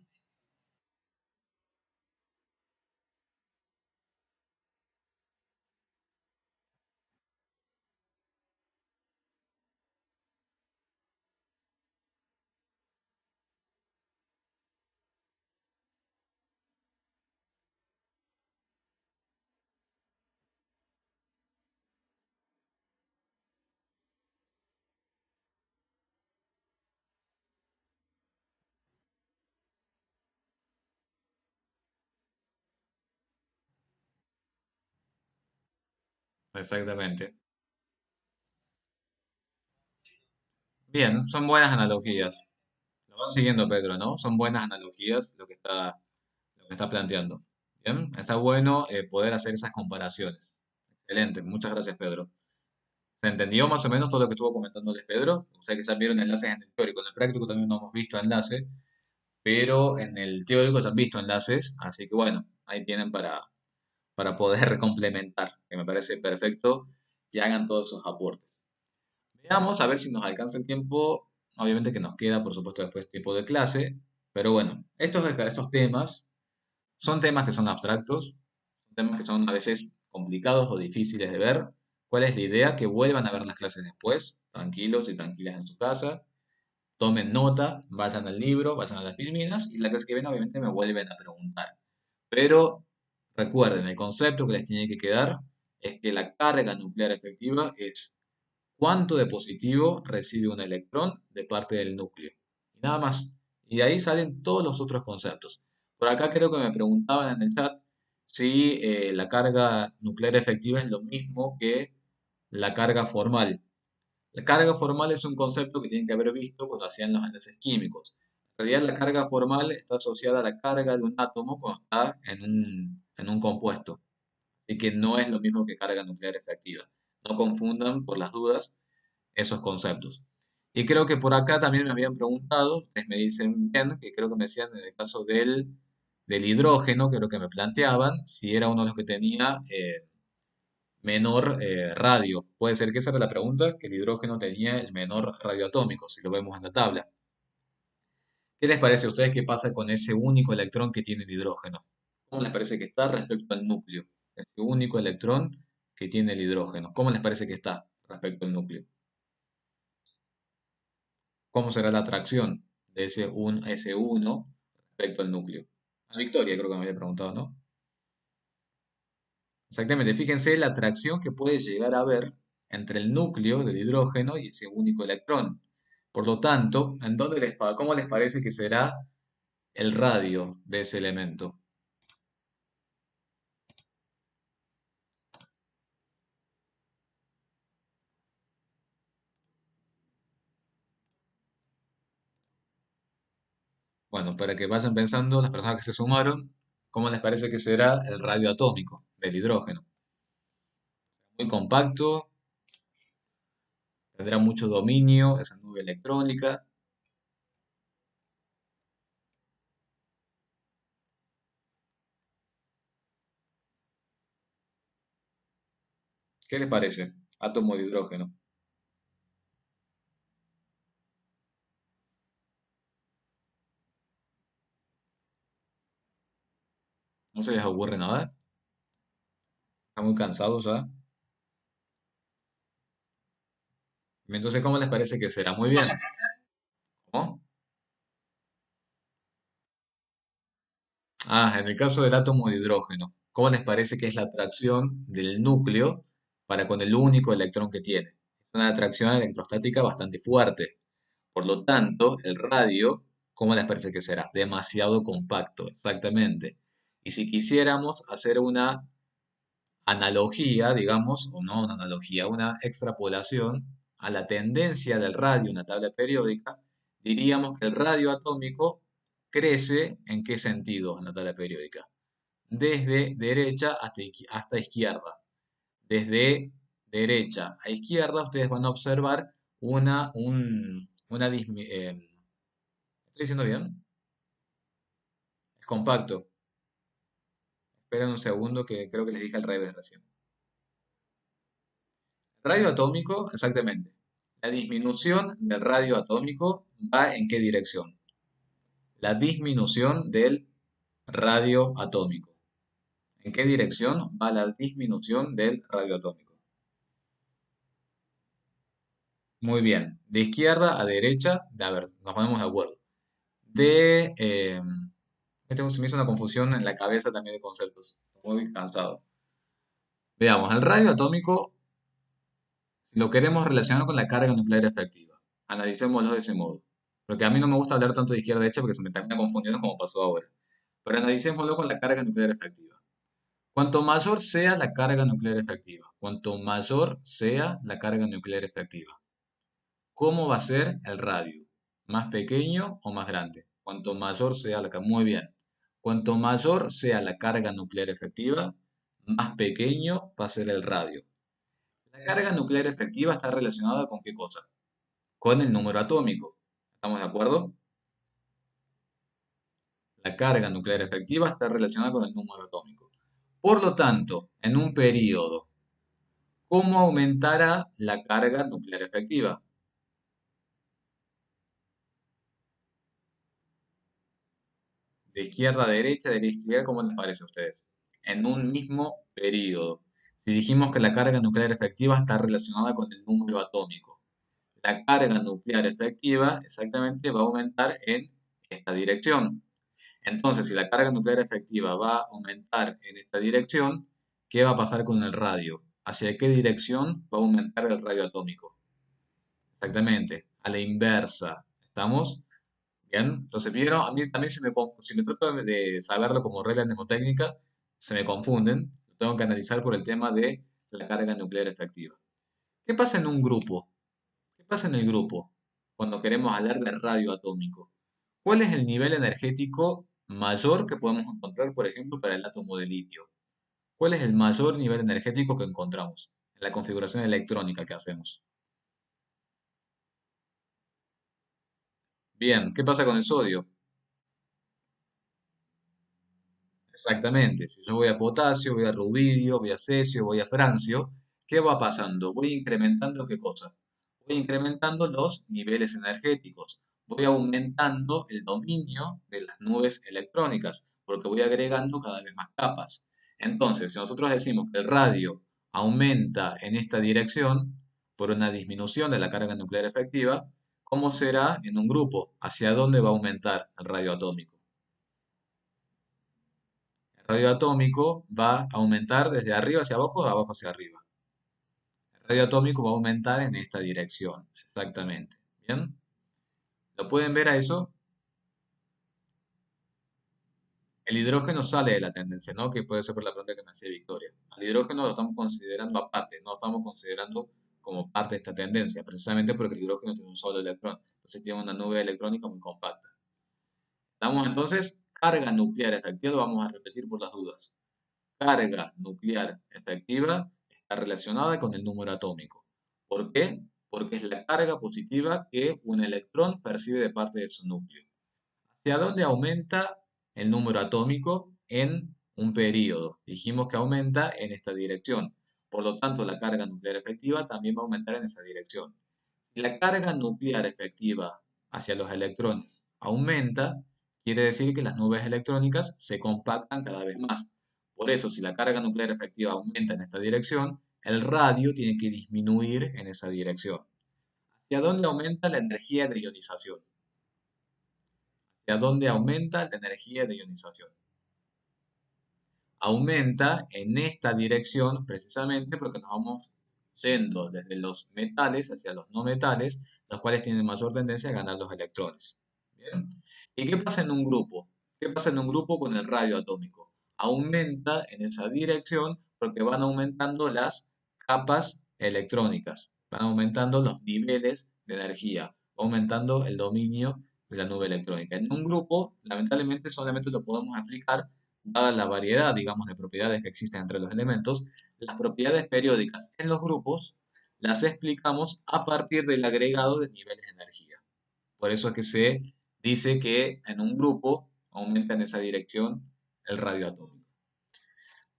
exactamente. Bien, son buenas analogías. Lo van siguiendo, Pedro, ¿no? Son buenas analogías lo que está planteando. Bien, está bueno poder hacer esas comparaciones. Excelente, muchas gracias, Pedro. ¿Se entendió más o menos todo lo que estuvo comentándoles Pedro? O sea que ya vieron enlaces en el teórico, en el práctico también no hemos visto enlace. pero en el teórico se han visto enlaces, así que bueno, ahí tienen para poder complementar, que me parece perfecto que hagan todos esos aportes. Veamos a ver si nos alcanza el tiempo, obviamente que nos queda, por supuesto, después tiempo de clase, pero bueno, estos temas son temas que son abstractos, temas que son a veces complicados o difíciles de ver. ¿Cuál es la idea? Que vuelvan a ver las clases después, tranquilos y tranquilas en su casa, tomen nota, vayan al libro, vayan a las filminas y la clase que viene obviamente me vuelven a preguntar. Pero recuerden, el concepto que les tiene que quedar es que la carga nuclear efectiva es cuánto de positivo recibe un electrón de parte del núcleo. Y nada más. Y de ahí salen todos los otros conceptos. Por acá creo que me preguntaban en el chat si la carga nuclear efectiva es lo mismo que la carga formal. La carga formal es un concepto que tienen que haber visto cuando hacían los enlaces químicos. En realidad la carga formal está asociada a la carga de un átomo cuando está en un compuesto. Así que no es lo mismo que carga nuclear efectiva. No confundan por las dudas esos conceptos. Y creo que por acá también me habían preguntado, ustedes me dicen bien, que creo que me decían en el caso del hidrógeno, creo que me planteaban si era uno de los que tenía menor radio. Puede ser que esa era la pregunta, que el hidrógeno tenía el menor radio atómico, si lo vemos en la tabla. ¿Qué les parece a ustedes qué pasa con ese único electrón que tiene el hidrógeno? ¿Cómo les parece que está respecto al núcleo? Ese único electrón que tiene el hidrógeno. ¿Cómo les parece que está respecto al núcleo? ¿Cómo será la atracción de ese uno respecto al núcleo? A Victoria creo que me había preguntado, ¿no? Exactamente, fíjense la atracción que puede llegar a haber entre el núcleo del hidrógeno y ese único electrón. Por lo tanto, ¿cómo les parece que será el radio de ese elemento? Bueno, para que vayan pensando las personas que se sumaron, ¿cómo les parece que será el radio atómico del hidrógeno? Muy compacto, tendrá mucho dominio, esa nube electrónica. ¿Qué les parece? Átomo de hidrógeno. ¿No se les ocurre nada? ¿Están muy cansados ya? Entonces, ¿cómo les parece que será? Muy bien. ¿Cómo? Ah, en el caso del átomo de hidrógeno, ¿cómo les parece que es la atracción del núcleo para con el único electrón que tiene? Es una atracción electrostática bastante fuerte. Por lo tanto, el radio, ¿cómo les parece que será? Demasiado compacto, exactamente. Y si quisiéramos hacer una analogía, digamos, o no una analogía, una extrapolación a la tendencia del radio en la tabla periódica, diríamos que el radio atómico crece ¿en qué sentido en la tabla periódica? Desde derecha hasta izquierda. Desde derecha a izquierda ustedes van a observar ¿estoy diciendo bien? Es compacto. Esperen un segundo que creo que les dije al revés recién. Radio atómico, exactamente. La disminución del radio atómico va ¿en qué dirección? La disminución del radio atómico. ¿En qué dirección va la disminución del radio atómico? Muy bien. De izquierda a derecha, a ver, nos ponemos de acuerdo. Se me hizo una confusión en la cabeza también de conceptos. Muy cansado. Veamos, el radio atómico lo queremos relacionar con la carga nuclear efectiva. Analicémoslo de ese modo. Porque a mí no me gusta hablar tanto de izquierda a derecha porque se me termina confundiendo como pasó ahora. Pero analicémoslo con la carga nuclear efectiva. Cuanto mayor sea la carga nuclear efectiva, cuanto mayor sea la carga nuclear efectiva, ¿cómo va a ser el radio? ¿Más pequeño o más grande? Cuanto mayor sea la carga. Muy bien. Cuanto mayor sea la carga nuclear efectiva, más pequeño va a ser el radio. La carga nuclear efectiva está relacionada con qué cosa? Con el número atómico. ¿Estamos de acuerdo? La carga nuclear efectiva está relacionada con el número atómico. Por lo tanto, en un periodo, ¿cómo aumentará la carga nuclear efectiva? De izquierda a derecha, de derecha a izquierda, ¿cómo les parece a ustedes? En un mismo periodo. Si dijimos que la carga nuclear efectiva está relacionada con el número atómico, la carga nuclear efectiva exactamente va a aumentar en esta dirección. Entonces, si la carga nuclear efectiva va a aumentar en esta dirección, ¿qué va a pasar con el radio? ¿Hacia qué dirección va a aumentar el radio atómico? Exactamente, a la inversa. ¿Estamos? Bien. Entonces, vieron, a mí también si me trato de saberlo como regla mnemotécnica, se me confunden. Lo tengo que analizar por el tema de la carga nuclear efectiva. ¿Qué pasa en un grupo? ¿Qué pasa en el grupo cuando queremos hablar de radio atómico? ¿Cuál es el nivel energético mayor que podemos encontrar, por ejemplo, para el átomo de litio? ¿Cuál es el mayor nivel energético que encontramos en la configuración electrónica que hacemos? Bien, ¿qué pasa con el sodio? Exactamente, si yo voy a potasio, voy a rubidio, voy a cesio, voy a francio, ¿qué va pasando? Voy incrementando ¿qué cosa? Voy incrementando los niveles energéticos, voy aumentando el dominio de las nubes electrónicas, porque voy agregando cada vez más capas. Entonces, si nosotros decimos que el radio aumenta en esta dirección por una disminución de la carga nuclear efectiva, ¿cómo será en un grupo? ¿Hacia dónde va a aumentar el radio atómico? El radio atómico va a aumentar desde arriba hacia abajo o de abajo hacia arriba. El radio atómico va a aumentar en esta dirección, exactamente. ¿Bien? ¿Lo pueden ver a eso? El hidrógeno sale de la tendencia, ¿no? Que puede ser por la pregunta que me hacía Victoria. Al hidrógeno lo estamos considerando aparte, no lo estamos considerando como parte de esta tendencia, precisamente porque el hidrógeno tiene un solo electrón. Entonces tiene una nube electrónica muy compacta. Damos entonces carga nuclear efectiva, lo vamos a repetir por las dudas. Carga nuclear efectiva está relacionada con el número atómico. ¿Por qué? Porque es la carga positiva que un electrón percibe de parte de su núcleo. ¿Hacia dónde aumenta el número atómico en un periodo? Dijimos que aumenta en esta dirección. Por lo tanto, la carga nuclear efectiva también va a aumentar en esa dirección. Si la carga nuclear efectiva hacia los electrones aumenta, quiere decir que las nubes electrónicas se compactan cada vez más. Por eso, si la carga nuclear efectiva aumenta en esta dirección, el radio tiene que disminuir en esa dirección. ¿Hacia dónde aumenta la energía de ionización? ¿Hacia dónde aumenta la energía de ionización? Aumenta en esta dirección precisamente porque nos vamos yendo desde los metales hacia los no metales, los cuales tienen mayor tendencia a ganar los electrones. ¿Bien? ¿Y qué pasa en un grupo? ¿Qué pasa en un grupo con el radio atómico? Aumenta en esa dirección porque van aumentando las capas electrónicas, van aumentando los niveles de energía, va aumentando el dominio de la nube electrónica. En un grupo, lamentablemente, solamente lo podemos aplicar dada la variedad, digamos, de propiedades que existen entre los elementos, las propiedades periódicas en los grupos las explicamos a partir del agregado de niveles de energía. Por eso es que se dice que en un grupo aumenta en esa dirección el radio atómico.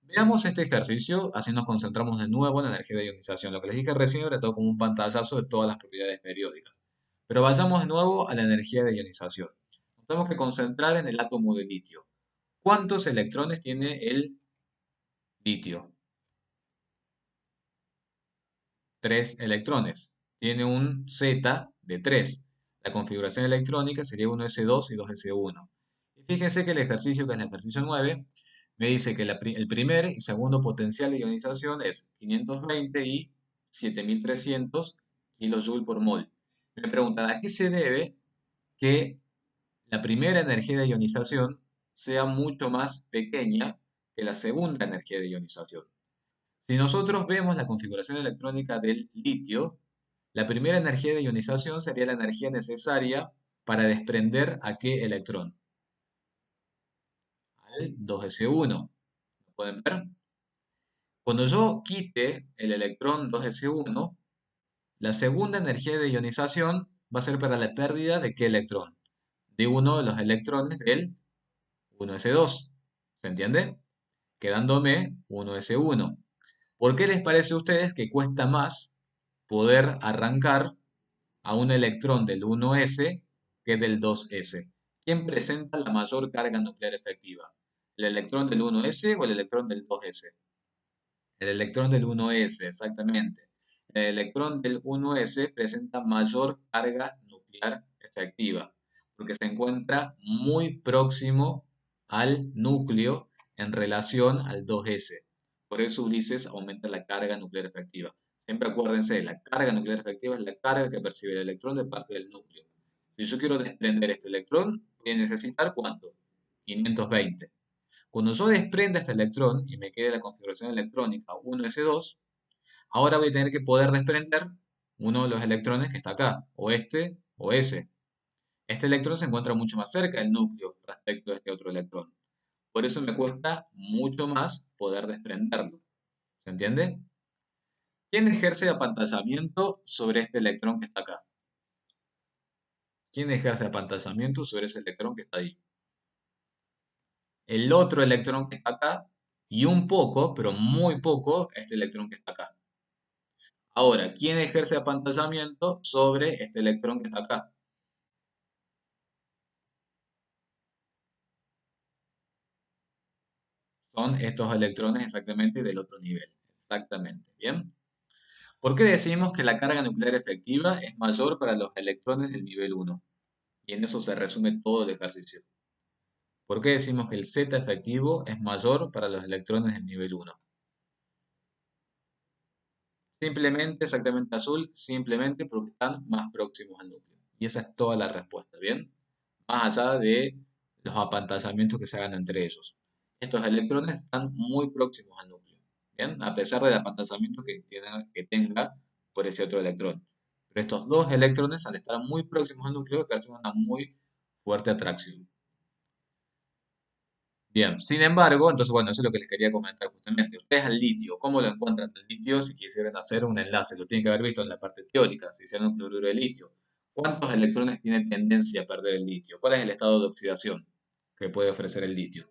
Veamos este ejercicio, así nos concentramos de nuevo en la energía de ionización. Lo que les dije recién era todo como un pantallazo de todas las propiedades periódicas. Pero vayamos de nuevo a la energía de ionización. Nos tenemos que concentrar en el átomo de litio. ¿Cuántos electrones tiene el litio? 3 electrones. Tiene un Z de 3. La configuración electrónica sería 1s2 y 2s1. Y fíjense que el ejercicio, que es el ejercicio 9, me dice que el primer y segundo potencial de ionización es 520 y 7300 kJ por mol. Me preguntan, ¿a qué se debe que la primera energía de ionización sea mucho más pequeña que la segunda energía de ionización? Si nosotros vemos la configuración electrónica del litio, la primera energía de ionización sería la energía necesaria para desprender a qué electrón, al 2s1. ¿Lo pueden ver? Cuando yo quite el electrón 2s1, la segunda energía de ionización va a ser para la pérdida de qué electrón, de uno de los electrones del 1s2. ¿Se entiende? Quedándome 1s1. ¿Por qué les parece a ustedes que cuesta más poder arrancar a un electrón del 1s que del 2s? ¿Quién presenta la mayor carga nuclear efectiva? ¿El electrón del 1s o el electrón del 2s? El electrón del 1s, exactamente. El electrón del 1s presenta mayor carga nuclear efectiva, porque se encuentra muy próximo al núcleo en relación al 2s. Por eso Ulises aumenta la carga nuclear efectiva. Siempre acuérdense, la carga nuclear efectiva es la carga que percibe el electrón de parte del núcleo. Si yo quiero desprender este electrón, voy a necesitar ¿cuánto? 520. Cuando yo desprenda este electrón y me quede la configuración electrónica 1s2, ahora voy a tener que poder desprender uno de los electrones que está acá, o este o ese. Este electrón se encuentra mucho más cerca del núcleo respecto a este otro electrón. Por eso me cuesta mucho más poder desprenderlo. ¿Se entiende? ¿Quién ejerce apantallamiento sobre este electrón que está acá? ¿Quién ejerce apantallamiento sobre ese electrón que está ahí? El otro electrón que está acá y un poco, pero muy poco, este electrón que está acá. Ahora, ¿quién ejerce apantallamiento sobre este electrón que está acá? Son estos electrones exactamente del otro nivel. Exactamente, ¿bien? ¿Por qué decimos que la carga nuclear efectiva es mayor para los electrones del nivel 1? Y en eso se resume todo el ejercicio. ¿Por qué decimos que el Z efectivo es mayor para los electrones del nivel 1? Simplemente, exactamente azul, simplemente porque están más próximos al núcleo. Y esa es toda la respuesta, ¿bien? Más allá de los apantallamientos que se hagan entre ellos. Estos electrones están muy próximos al núcleo, ¿bien? A pesar del apantallamiento que tenga por ese otro electrón. Pero estos dos electrones, al estar muy próximos al núcleo, ejercen una muy fuerte atracción. Bien, sin embargo, entonces, bueno, eso es lo que les quería comentar justamente. Ustedes al litio, ¿cómo lo encuentran el litio si quisieran hacer un enlace? Lo tienen que haber visto en la parte teórica, si hicieran un cloruro de litio. ¿Cuántos electrones tiene tendencia a perder el litio? ¿Cuál es el estado de oxidación que puede ofrecer el litio?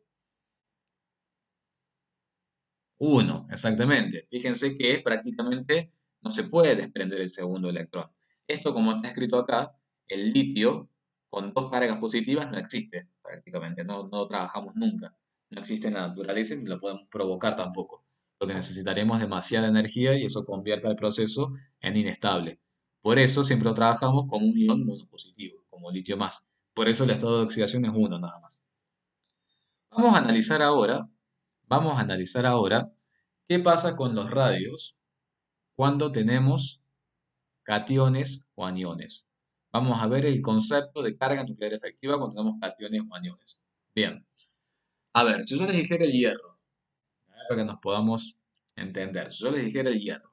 Uno, exactamente. Fíjense que prácticamente no se puede desprender el segundo electrón. Esto, como está escrito acá, el litio con dos cargas positivas no existe prácticamente, no trabajamos nunca. No existe en la naturaleza ni lo podemos provocar tampoco. Lo que necesitaremos es demasiada energía y eso convierte al proceso en inestable. Por eso siempre lo trabajamos como un ion monopositivo, como litio más. Por eso el estado de oxidación es uno nada más. Vamos a analizar ahora, vamos a analizar ahora qué pasa con los radios cuando tenemos cationes o aniones. Vamos a ver el concepto de carga nuclear efectiva cuando tenemos cationes o aniones. Bien, a ver, si yo les dijera el hierro, para que nos podamos entender, si yo les dijera el hierro,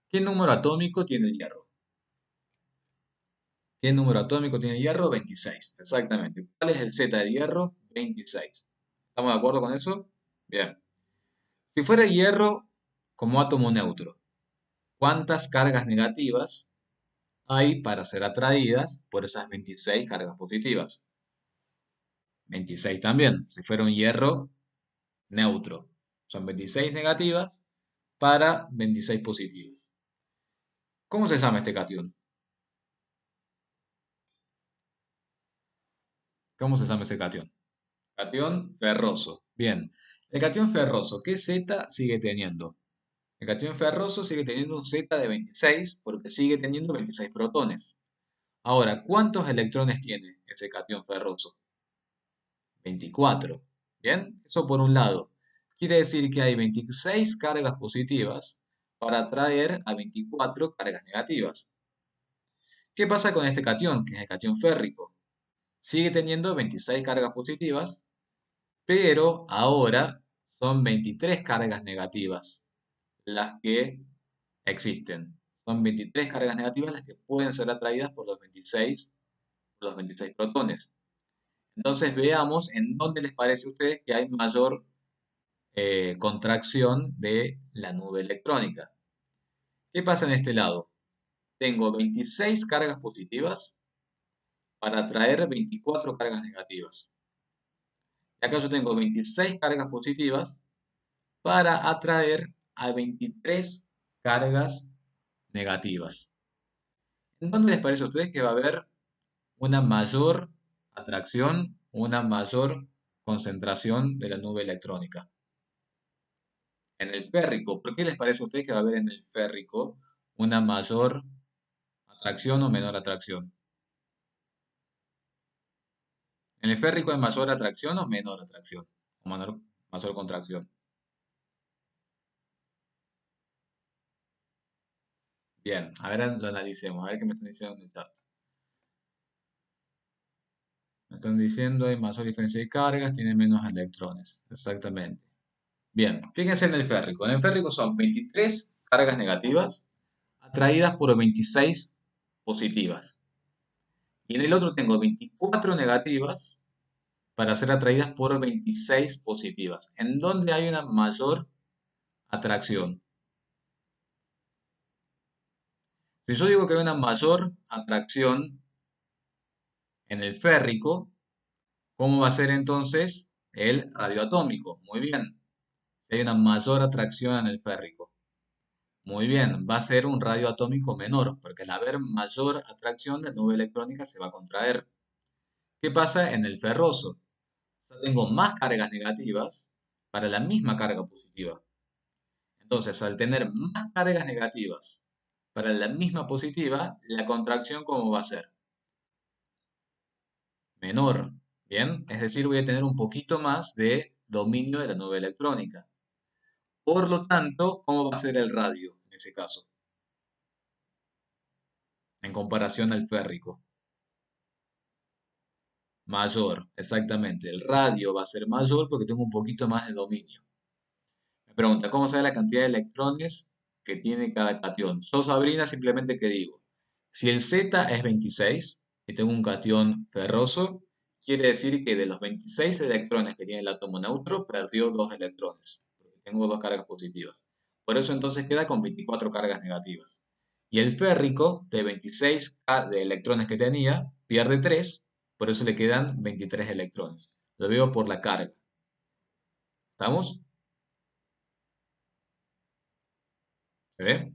¿qué número atómico tiene el hierro? ¿Qué número atómico tiene el hierro? 26, exactamente. ¿Cuál es el Z del hierro? 26. ¿Estamos de acuerdo con eso? Bien. Si fuera hierro como átomo neutro, ¿cuántas cargas negativas hay para ser atraídas por esas 26 cargas positivas? 26 también, si fuera un hierro neutro. Son 26 negativas para 26 positivas. ¿Cómo se llama este catión? ¿Cómo se llama ese catión? Catión ferroso. Bien. El catión ferroso, ¿qué Z sigue teniendo? El catión ferroso sigue teniendo un Z de 26 porque sigue teniendo 26 protones. Ahora, ¿cuántos electrones tiene ese catión ferroso? 24. Bien, eso por un lado. Quiere decir que hay 26 cargas positivas para atraer a 24 cargas negativas. ¿Qué pasa con este catión, que es el catión férrico? Sigue teniendo 26 cargas positivas, pero ahora son 23 cargas negativas las que existen. Son 23 cargas negativas las que pueden ser atraídas por los 26 protones. Entonces veamos en dónde les parece a ustedes que hay mayor contracción de la nube electrónica. ¿Qué pasa en este lado? Tengo 26 cargas positivas para atraer 24 cargas negativas. Y acá yo tengo 26 cargas positivas para atraer a 23 cargas negativas. ¿En dónde les parece a ustedes que va a haber una mayor atracción, una mayor concentración de la nube electrónica? En el férrico. ¿Por qué les parece a ustedes que va a haber en el férrico una mayor atracción o menor atracción? ¿En el férrico hay mayor atracción o menor atracción? O mayor contracción. Bien, a ver, lo analicemos, a ver qué me están diciendo en el chat. Me están diciendo hay mayor diferencia de cargas, tiene menos electrones. Exactamente. Bien, fíjense en el férrico. En el férrico son 23 cargas negativas atraídas por 26 positivas. Y en el otro tengo 24 negativas para ser atraídas por 26 positivas. ¿En dónde hay una mayor atracción? Si yo digo que hay una mayor atracción en el férrico, ¿cómo va a ser entonces el radioatómico? Muy bien. Si hay una mayor atracción en el férrico. Muy bien, va a ser un radio atómico menor, porque al haber mayor atracción, la nube electrónica se va a contraer. ¿Qué pasa en el ferroso? Yo tengo más cargas negativas para la misma carga positiva. Entonces, al tener más cargas negativas para la misma positiva, la contracción, ¿cómo va a ser? Menor. Bien, es decir, voy a tener un poquito más de dominio de la nube electrónica. Por lo tanto, ¿cómo va a ser el radio en ese caso? En comparación al férrico. Mayor, exactamente. El radio va a ser mayor porque tengo un poquito más de dominio. Me pregunta, ¿cómo sabe la cantidad de electrones que tiene cada catión? Yo, Sabrina, simplemente que digo, si el Z es 26 y tengo un catión ferroso, quiere decir que de los 26 electrones que tiene el átomo neutro, perdió 2 electrones, porque tengo 2 cargas positivas. Por eso entonces queda con 24 cargas negativas. Y el férrico, de 26 de electrones que tenía, pierde 3, por eso le quedan 23 electrones. Lo veo por la carga. ¿Estamos? ¿Se ve?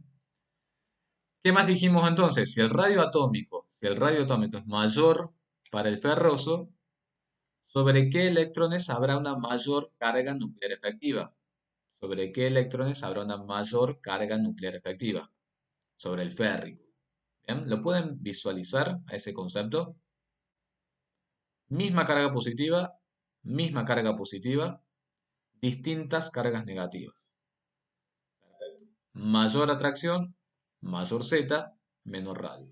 ¿Qué más dijimos entonces? Si el radio atómico es mayor para el ferroso, ¿sobre qué electrones habrá una mayor carga nuclear efectiva? ¿Sobre qué electrones habrá una mayor carga nuclear efectiva? Sobre el férrico. ¿Bien? ¿Lo pueden visualizar a ese concepto? Misma carga positiva, distintas cargas negativas. Mayor atracción, mayor Z, menor radio.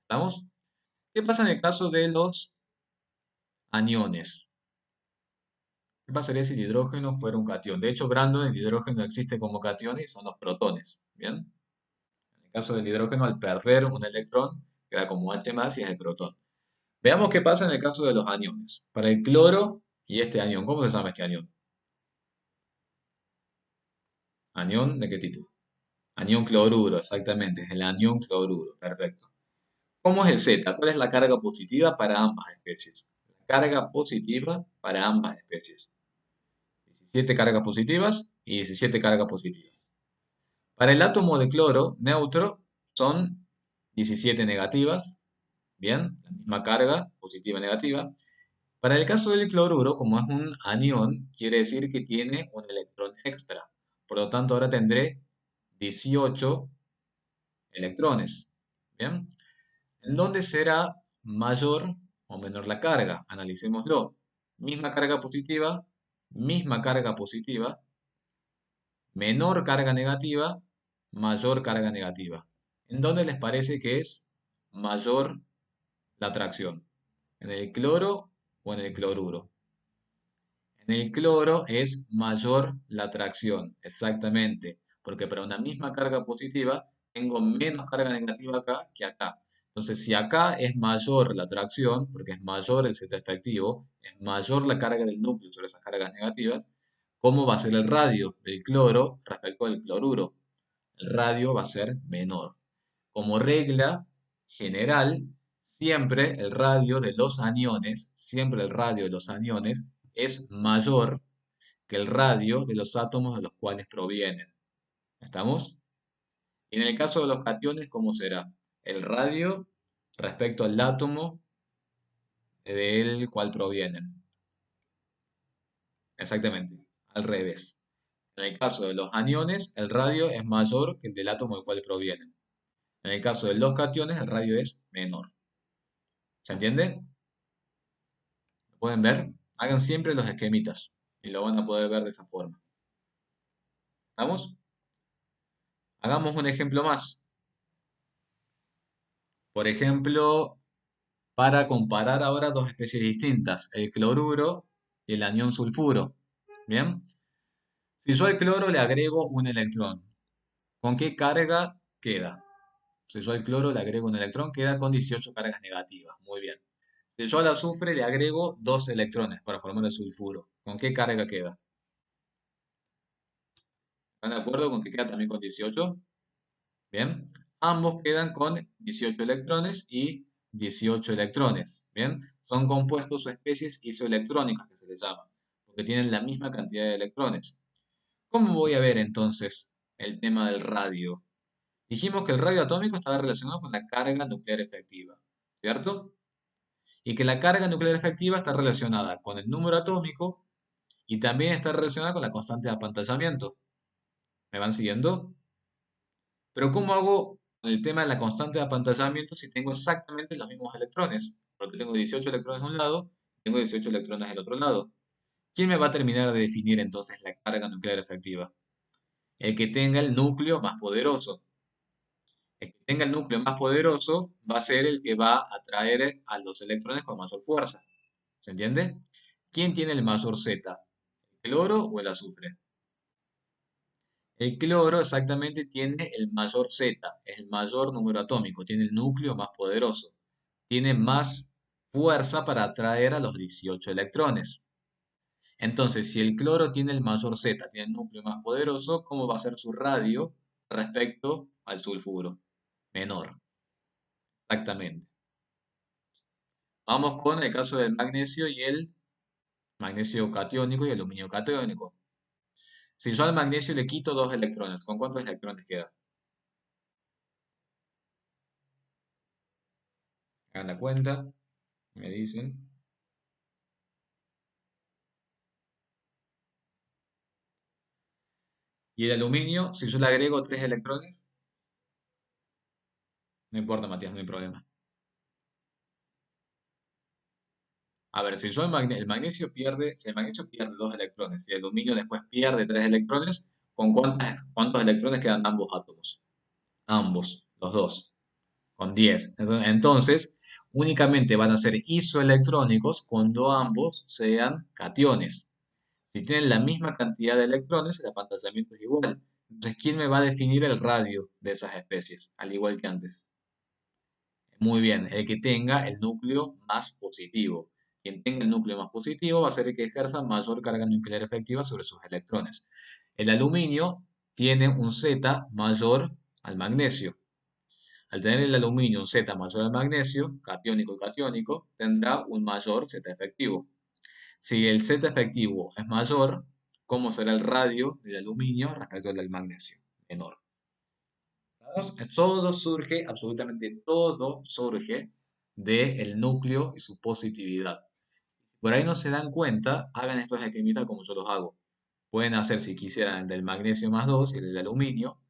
¿Estamos? ¿Qué pasa en el caso de los aniones? ¿Qué pasaría si el hidrógeno fuera un catión? De hecho, Brandon, el hidrógeno existe como catión y son los protones. ¿Bien? En el caso del hidrógeno, al perder un electrón, queda como H más y es el protón. Veamos qué pasa en el caso de los aniones. Para el cloro y este anión, ¿cómo se llama este anión? ¿Anión de qué tipo? Anión cloruro, exactamente, es el anión cloruro, perfecto. ¿Cómo es el Z? ¿Cuál es la carga positiva para ambas especies? La carga positiva para ambas especies. 17 cargas positivas y 17 cargas positivas. Para el átomo de cloro neutro son 17 negativas, bien, la misma carga positiva y negativa. Para el caso del cloruro, como es un anión, quiere decir que tiene un electrón extra. Por lo tanto, ahora tendré 18 electrones. Bien, ¿en dónde será mayor o menor la carga? Analicémoslo. Misma carga positiva, menor carga negativa, mayor carga negativa. ¿En dónde les parece que es mayor la atracción? ¿En el cloro o en el cloruro? En el cloro es mayor la atracción, exactamente, porque para una misma carga positiva tengo menos carga negativa acá que acá. Entonces, si acá es mayor la atracción, porque es mayor el Z efectivo, es mayor la carga del núcleo sobre esas cargas negativas, ¿cómo va a ser el radio del cloro respecto al cloruro? El radio va a ser menor. Como regla general, siempre el radio de los aniones es mayor que el radio de los átomos de los cuales provienen. ¿Estamos? Y en el caso de los cationes, ¿cómo será? El radio respecto al átomo del cual provienen. Exactamente, al revés. En el caso de los aniones, el radio es mayor que el del átomo del cual provienen. En el caso de los cationes, el radio es menor. ¿Se entiende? ¿Lo pueden ver? Hagan siempre los esquemitas y lo van a poder ver de esa forma. ¿Estamos? Hagamos un ejemplo más. Por ejemplo, para comparar ahora dos especies distintas, el cloruro y el anión sulfuro. ¿Bien? Si yo al cloro le agrego un electrón, ¿con qué carga queda? Si yo al cloro le agrego un electrón, queda con 18 cargas negativas. Muy bien. Si yo al azufre le agrego dos electrones para formar el sulfuro, ¿con qué carga queda? ¿Están de acuerdo con que queda también con 18? Bien. Ambos quedan con 18 electrones y 18 electrones. Bien. Son compuestos o especies isoelectrónicas que se les llama, porque tienen la misma cantidad de electrones. ¿Cómo voy a ver entonces el tema del radio? Dijimos que el radio atómico estaba relacionado con la carga nuclear efectiva, ¿cierto? Y que la carga nuclear efectiva está relacionada con el número atómico y también está relacionada con la constante de apantallamiento. ¿Me van siguiendo? Pero ¿cómo hago con el tema de la constante de apantallamiento si tengo exactamente los mismos electrones? Porque tengo 18 electrones de un lado, tengo 18 electrones del otro lado. ¿Quién me va a terminar de definir entonces la carga nuclear efectiva? El que tenga el núcleo más poderoso. El que tenga el núcleo más poderoso va a ser el que va a atraer a los electrones con mayor fuerza. ¿Se entiende? ¿Quién tiene el mayor Z? ¿El cloro o el azufre? El cloro exactamente tiene el mayor Z, es el mayor número atómico, tiene el núcleo más poderoso, tiene más fuerza para atraer a los 18 electrones. Entonces, si el cloro tiene el mayor Z, tiene el núcleo más poderoso, ¿cómo va a ser su radio respecto al sulfuro? Menor, exactamente. Vamos con el caso del magnesio y el magnesio catiónico y el aluminio catiónico. Si yo al magnesio le quito dos electrones, ¿con cuántos electrones queda? Hagan la cuenta, me dicen. Y el aluminio, si yo le agrego tres electrones, no importa, Matías, no hay problema. A ver, si yo el magnesio pierde, si el magnesio pierde dos electrones y el aluminio después pierde tres electrones, ¿con cuántos electrones quedan ambos átomos? Ambos, los dos, con 10. Entonces, únicamente van a ser isoelectrónicos cuando ambos sean cationes. Si tienen la misma cantidad de electrones, el apantallamiento es igual. Entonces, ¿quién me va a definir el radio de esas especies? Al igual que antes. Muy bien, el que tenga el núcleo más positivo. Quien tenga el núcleo más positivo va a ser el que ejerza mayor carga nuclear efectiva sobre sus electrones. El aluminio tiene un Z mayor al magnesio. Al tener el aluminio un Z mayor al magnesio, catiónico y catiónico, tendrá un mayor Z efectivo. Si el Z efectivo es mayor, ¿cómo será el radio del aluminio respecto al del magnesio? Menor. Todo surge, absolutamente todo surge del núcleo y su positividad. Por ahí no se dan cuenta, hagan estos esquemitas como yo los hago. Pueden hacer, si quisieran, el del magnesio más 2 y el del aluminio,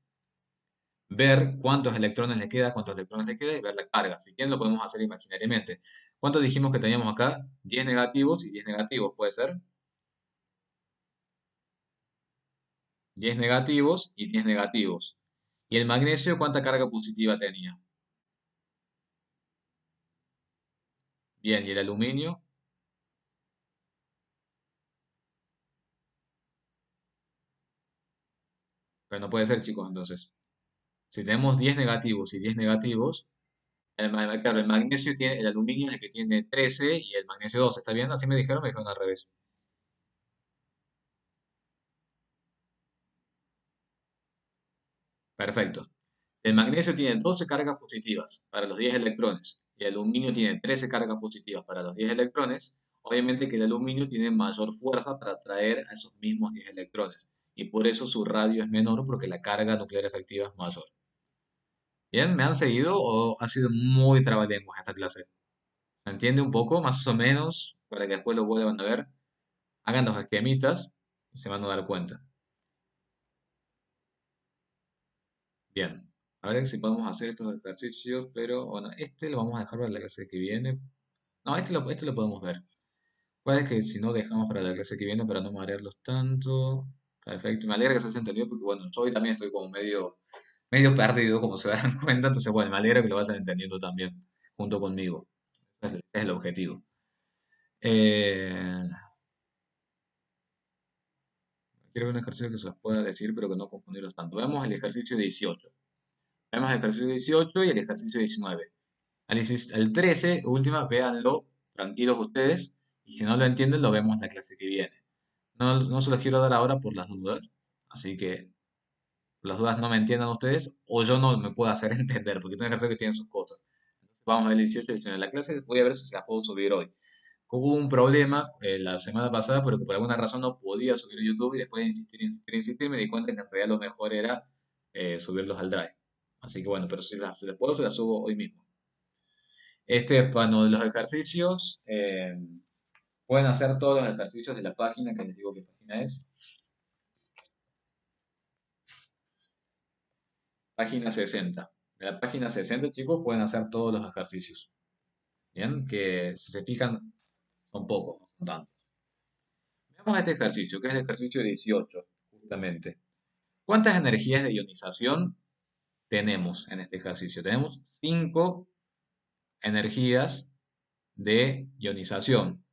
ver cuántos electrones le queda, cuántos electrones le queda y ver la carga. Si quieren, lo podemos hacer imaginariamente. ¿Cuántos dijimos que teníamos acá? 10 negativos y 10 negativos, ¿puede ser? 10 negativos y 10 negativos. ¿Y el magnesio cuánta carga positiva tenía? Bien, ¿y el aluminio? Pero no puede ser, chicos, entonces. Si tenemos 10 negativos y 10 negativos, claro, el magnesio tiene, el aluminio es el que tiene 13 y el magnesio 12. ¿Está bien? Así me dijeron al revés. Perfecto. El magnesio tiene 12 cargas positivas para los 10 electrones y el aluminio tiene 13 cargas positivas para los 10 electrones. Obviamente que el aluminio tiene mayor fuerza para atraer a esos mismos 10 electrones y por eso su radio es menor porque la carga nuclear efectiva es mayor. ¿Bien? ¿Me han seguido o ha sido muy trabalenguas esta clase? ¿Se entiende un poco, más o menos, para que después lo vuelvan a ver? Hagan los esquemitas y se van a dar cuenta. Bien. A ver si podemos hacer estos ejercicios, pero bueno, este lo vamos a dejar para la clase que viene. No, este lo podemos ver. Puede que si no dejamos para la clase que viene para no marearlos tanto. Perfecto, me alegra que se haya entendido porque bueno, yo hoy también estoy como medio perdido, como se dan cuenta, entonces bueno, me alegra que lo vayan entendiendo también junto conmigo. Ese es el objetivo. Eh, quiero ver un ejercicio que se los pueda decir, pero que no confundirlos tanto. Veamos el ejercicio 18. Vemos el ejercicio 18 y el ejercicio 19. Al 13, última, véanlo, tranquilos ustedes, y si no lo entienden, lo vemos en la clase que viene. No, no se los quiero dar ahora por las dudas, así que por las dudas no me entiendan ustedes, o yo no me puedo hacer entender, porque es un ejercicio que tiene sus cosas. Entonces, vamos a ver el 18 y el 19. La clase voy a ver si se la puedo subir hoy. Hubo un problema la semana pasada, porque por alguna razón no podía subir a YouTube y después de insistir, insistir, insistir, me di cuenta que en realidad lo mejor era subirlos al Drive. Así que bueno, pero si las puedo, se las subo hoy mismo. Este es uno de los ejercicios. Pueden hacer todos los ejercicios de la página, que les digo qué página es. Página 60. De la página 60, chicos, pueden hacer todos los ejercicios. Bien, que si se fijan, son pocos, no son tantos. Veamos este ejercicio, que es el ejercicio 18, justamente. ¿Cuántas energías de ionización tenemos en este ejercicio? Tenemos 5 energías de ionización.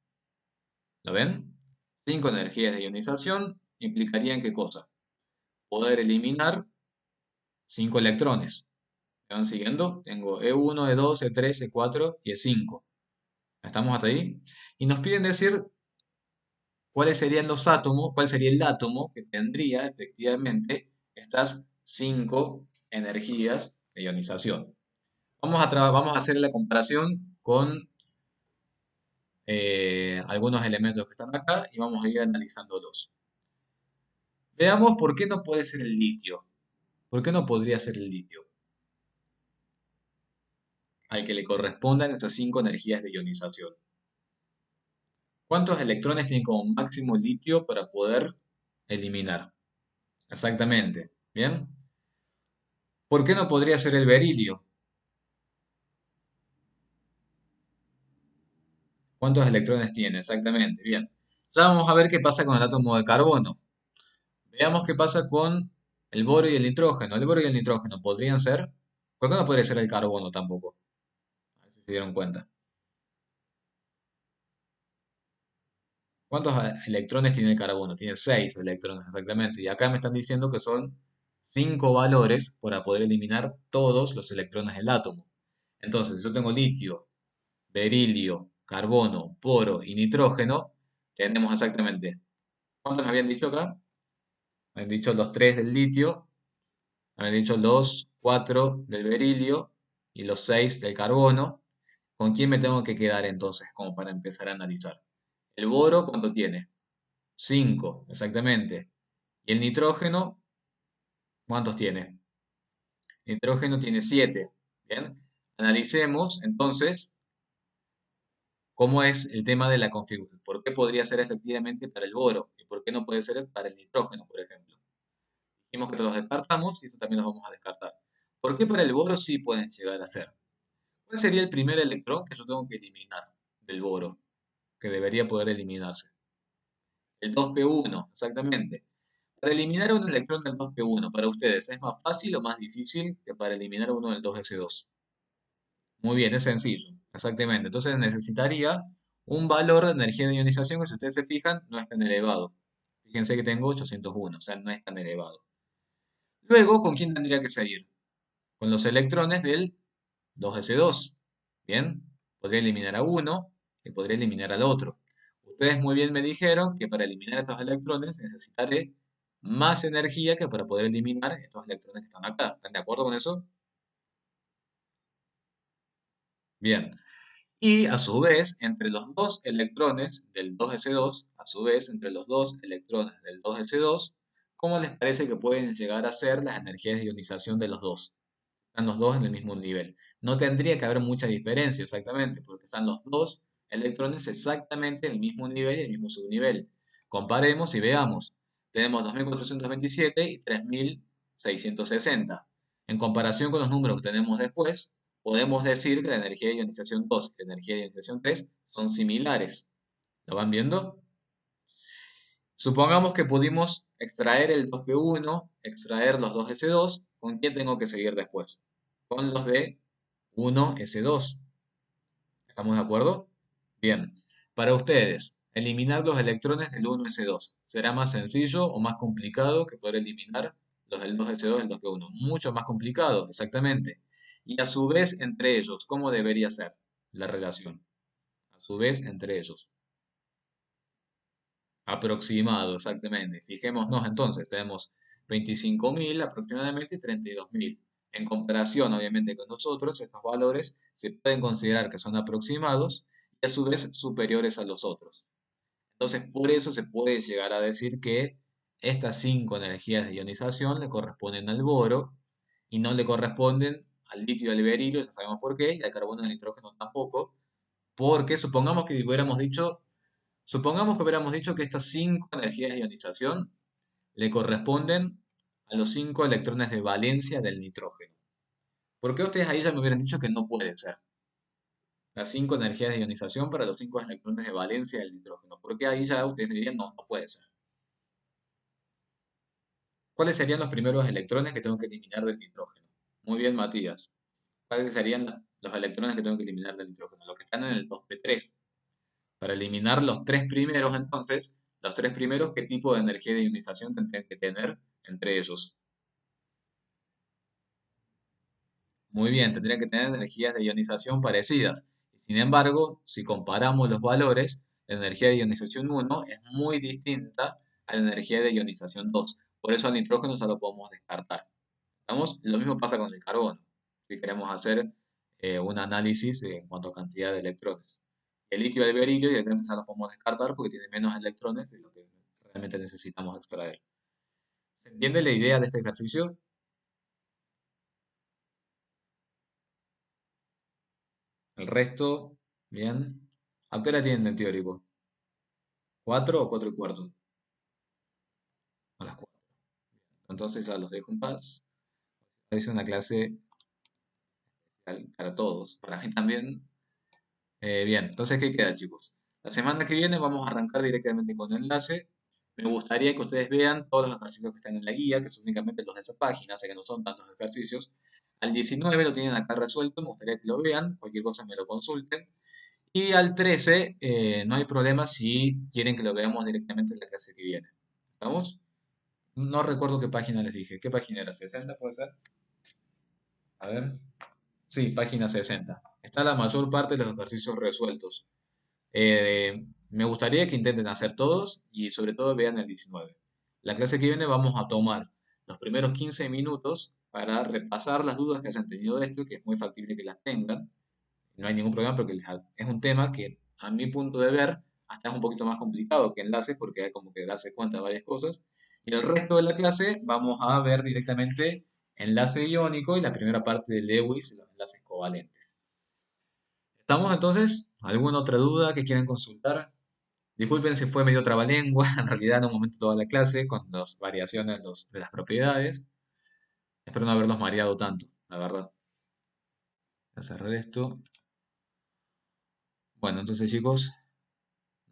¿Lo ven? 5 energías de ionización implicarían ¿qué cosa? Poder eliminar 5 electrones. ¿Me van siguiendo? Tengo E1, E2, E3, E4 y E5. ¿Estamos hasta ahí? Y nos piden decir cuáles serían los átomos, cuál sería el átomo que tendría efectivamente estas 5 energías de ionización. Vamos a hacer la comparación con algunos elementos que están acá y vamos a ir analizándolos. Veamos por qué no puede ser el litio. ¿Por qué no podría ser el litio? Al que le correspondan estas 5 energías de ionización. ¿Cuántos electrones tiene como máximo litio para poder eliminar? Exactamente. ¿Bien? ¿Por qué no podría ser el berilio? ¿Cuántos electrones tiene? Exactamente. Bien. Ya vamos a ver qué pasa con el átomo de carbono. Veamos qué pasa con el boro y el nitrógeno. El boro y el nitrógeno podrían ser. ¿Por qué no podría ser el carbono tampoco? A ver si se dieron cuenta. ¿Cuántos electrones tiene el carbono? Tiene 6 electrones exactamente. Y acá me están diciendo que son 5 valores para poder eliminar todos los electrones del átomo. Entonces, si yo tengo litio, berilio, carbono, boro y nitrógeno, tenemos exactamente. ¿Cuántos me habían dicho acá? Me habían dicho los 3 del litio, me habían dicho los 4 del berilio y los 6 del carbono. ¿Con quién me tengo que quedar entonces como para empezar a analizar? El boro, ¿cuánto tiene? 5 exactamente. ¿Y el nitrógeno? ¿Cuántos tiene? El nitrógeno tiene 7. Bien. Analicemos entonces cómo es el tema de la configuración. ¿Por qué podría ser efectivamente para el boro? ¿Y por qué no puede ser para el nitrógeno, por ejemplo? Dijimos que los descartamos y eso también los vamos a descartar. ¿Por qué para el boro sí pueden llegar a ser? ¿Cuál sería el primer electrón que yo tengo que eliminar del boro? Que debería poder eliminarse. El 2p1, exactamente. Para eliminar un electrón del 2p1, para ustedes, ¿es más fácil o más difícil que para eliminar uno del 2s2? Muy bien, es sencillo, exactamente. Entonces necesitaría un valor de energía de ionización que si ustedes se fijan no es tan elevado. Fíjense que tengo 801, o sea, no es tan elevado. Luego, ¿con quién tendría que seguir? Con los electrones del 2s2. Bien, podría eliminar a uno y podría eliminar al otro. Ustedes muy bien me dijeron que para eliminar estos electrones necesitaré más energía que para poder eliminar estos electrones que están acá. ¿Están de acuerdo con eso? Bien. Y a su vez, entre los dos electrones del 2s2, a su vez, entre los dos electrones del 2s2, ¿cómo les parece que pueden llegar a ser las energías de ionización de los dos? Están los dos en el mismo nivel. No tendría que haber mucha diferencia exactamente, porque están los dos electrones exactamente en el mismo nivel y el mismo subnivel. Comparemos y veamos. Tenemos 2427 y 3660. En comparación con los números que tenemos después, podemos decir que la energía de ionización 2 y la energía de ionización 3 son similares. ¿Lo van viendo? Supongamos que pudimos extraer el 2p1, extraer los 2s2. ¿Con quién tengo que seguir después? Con los de 1s2. ¿Estamos de acuerdo? Bien. Para ustedes, eliminar los electrones del 1s2. ¿Será más sencillo o más complicado que poder eliminar los del 2s2 y el 2p1? Mucho más complicado, exactamente. Y a su vez, entre ellos, ¿cómo debería ser la relación? A su vez, entre ellos. Aproximado, exactamente. Fijémonos entonces, tenemos 25.000 aproximadamente y 32.000. En comparación, obviamente, con nosotros, estos valores se pueden considerar que son aproximados y a su vez superiores a los otros. Entonces, por eso se puede llegar a decir que estas cinco energías de ionización le corresponden al boro y no le corresponden al litio y al berilio, ya sabemos por qué, y al carbono y al nitrógeno tampoco, porque supongamos que hubiéramos dicho que estas cinco energías de ionización le corresponden a los cinco electrones de valencia del nitrógeno. ¿Por qué ustedes ahí ya me hubieran dicho que no puede ser? Las cinco energías de ionización para los cinco electrones de valencia del nitrógeno. ¿Por qué ahí ya ustedes me dirían no, no puede ser? ¿Cuáles serían los primeros electrones que tengo que eliminar del nitrógeno? Muy bien, Matías. ¿Cuáles serían los electrones que tengo que eliminar del nitrógeno? Los que están en el 2p3. Para eliminar los tres primeros, entonces, los tres primeros, ¿qué tipo de energía de ionización tendrían que tener entre ellos? Muy bien, tendrían que tener energías de ionización parecidas. Sin embargo, si comparamos los valores, la energía de ionización 1 es muy distinta a la energía de ionización 2. Por eso al nitrógeno ya lo podemos descartar. ¿Vamos? Lo mismo pasa con el carbono, si queremos hacer un análisis en cuanto a cantidad de electrones. El litio y el berilio directamente ya los podemos descartar porque tienen menos electrones de lo que realmente necesitamos extraer. ¿Se entiende la idea de este ejercicio? El resto, bien. ¿A qué hora tienen el teórico? ¿Cuatro o cuatro y cuarto? A las cuatro. Entonces ya los dejo en paz. Es una clase para todos, para mí también. Bien, entonces, ¿qué queda, chicos? La semana que viene vamos a arrancar directamente con el enlace. Me gustaría que ustedes vean todos los ejercicios que están en la guía, que son únicamente los de esa página, sé que no son tantos ejercicios. Al 19 lo tienen acá resuelto, me gustaría que lo vean, cualquier cosa me lo consulten. Y al 13 no hay problema si quieren que lo veamos directamente en la clase que viene. ¿Vamos? No recuerdo qué página les dije. ¿Qué página era? ¿60 puede ser? A ver. Sí, página 60. Está la mayor parte de los ejercicios resueltos. Me gustaría que intenten hacer todos y sobre todo vean el 19. La clase que viene vamos a tomar los primeros 15 minutos para repasar las dudas que hayan tenido de esto, que es muy factible que las tengan. No hay ningún problema porque es un tema que a mi punto de ver hasta es un poquito más complicado que enlaces porque hay como que darse cuenta de varias cosas. Y el resto de la clase vamos a ver directamente enlace iónico y la primera parte de Lewis y los enlaces covalentes. ¿Estamos entonces? ¿Alguna otra duda que quieran consultar? Disculpen si fue medio trabalengua, en realidad en un momento toda la clase con las variaciones de las propiedades. Espero no haberlos mareado tanto, la verdad. Voy a cerrar esto. Bueno, entonces chicos,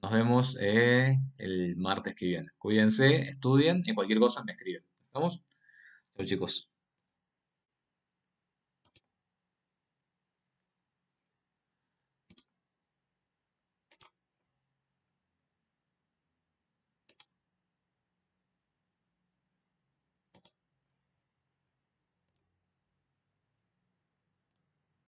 nos vemos el martes que viene. Cuídense, estudien y cualquier cosa me escriben. ¿Estamos? Chao chicos.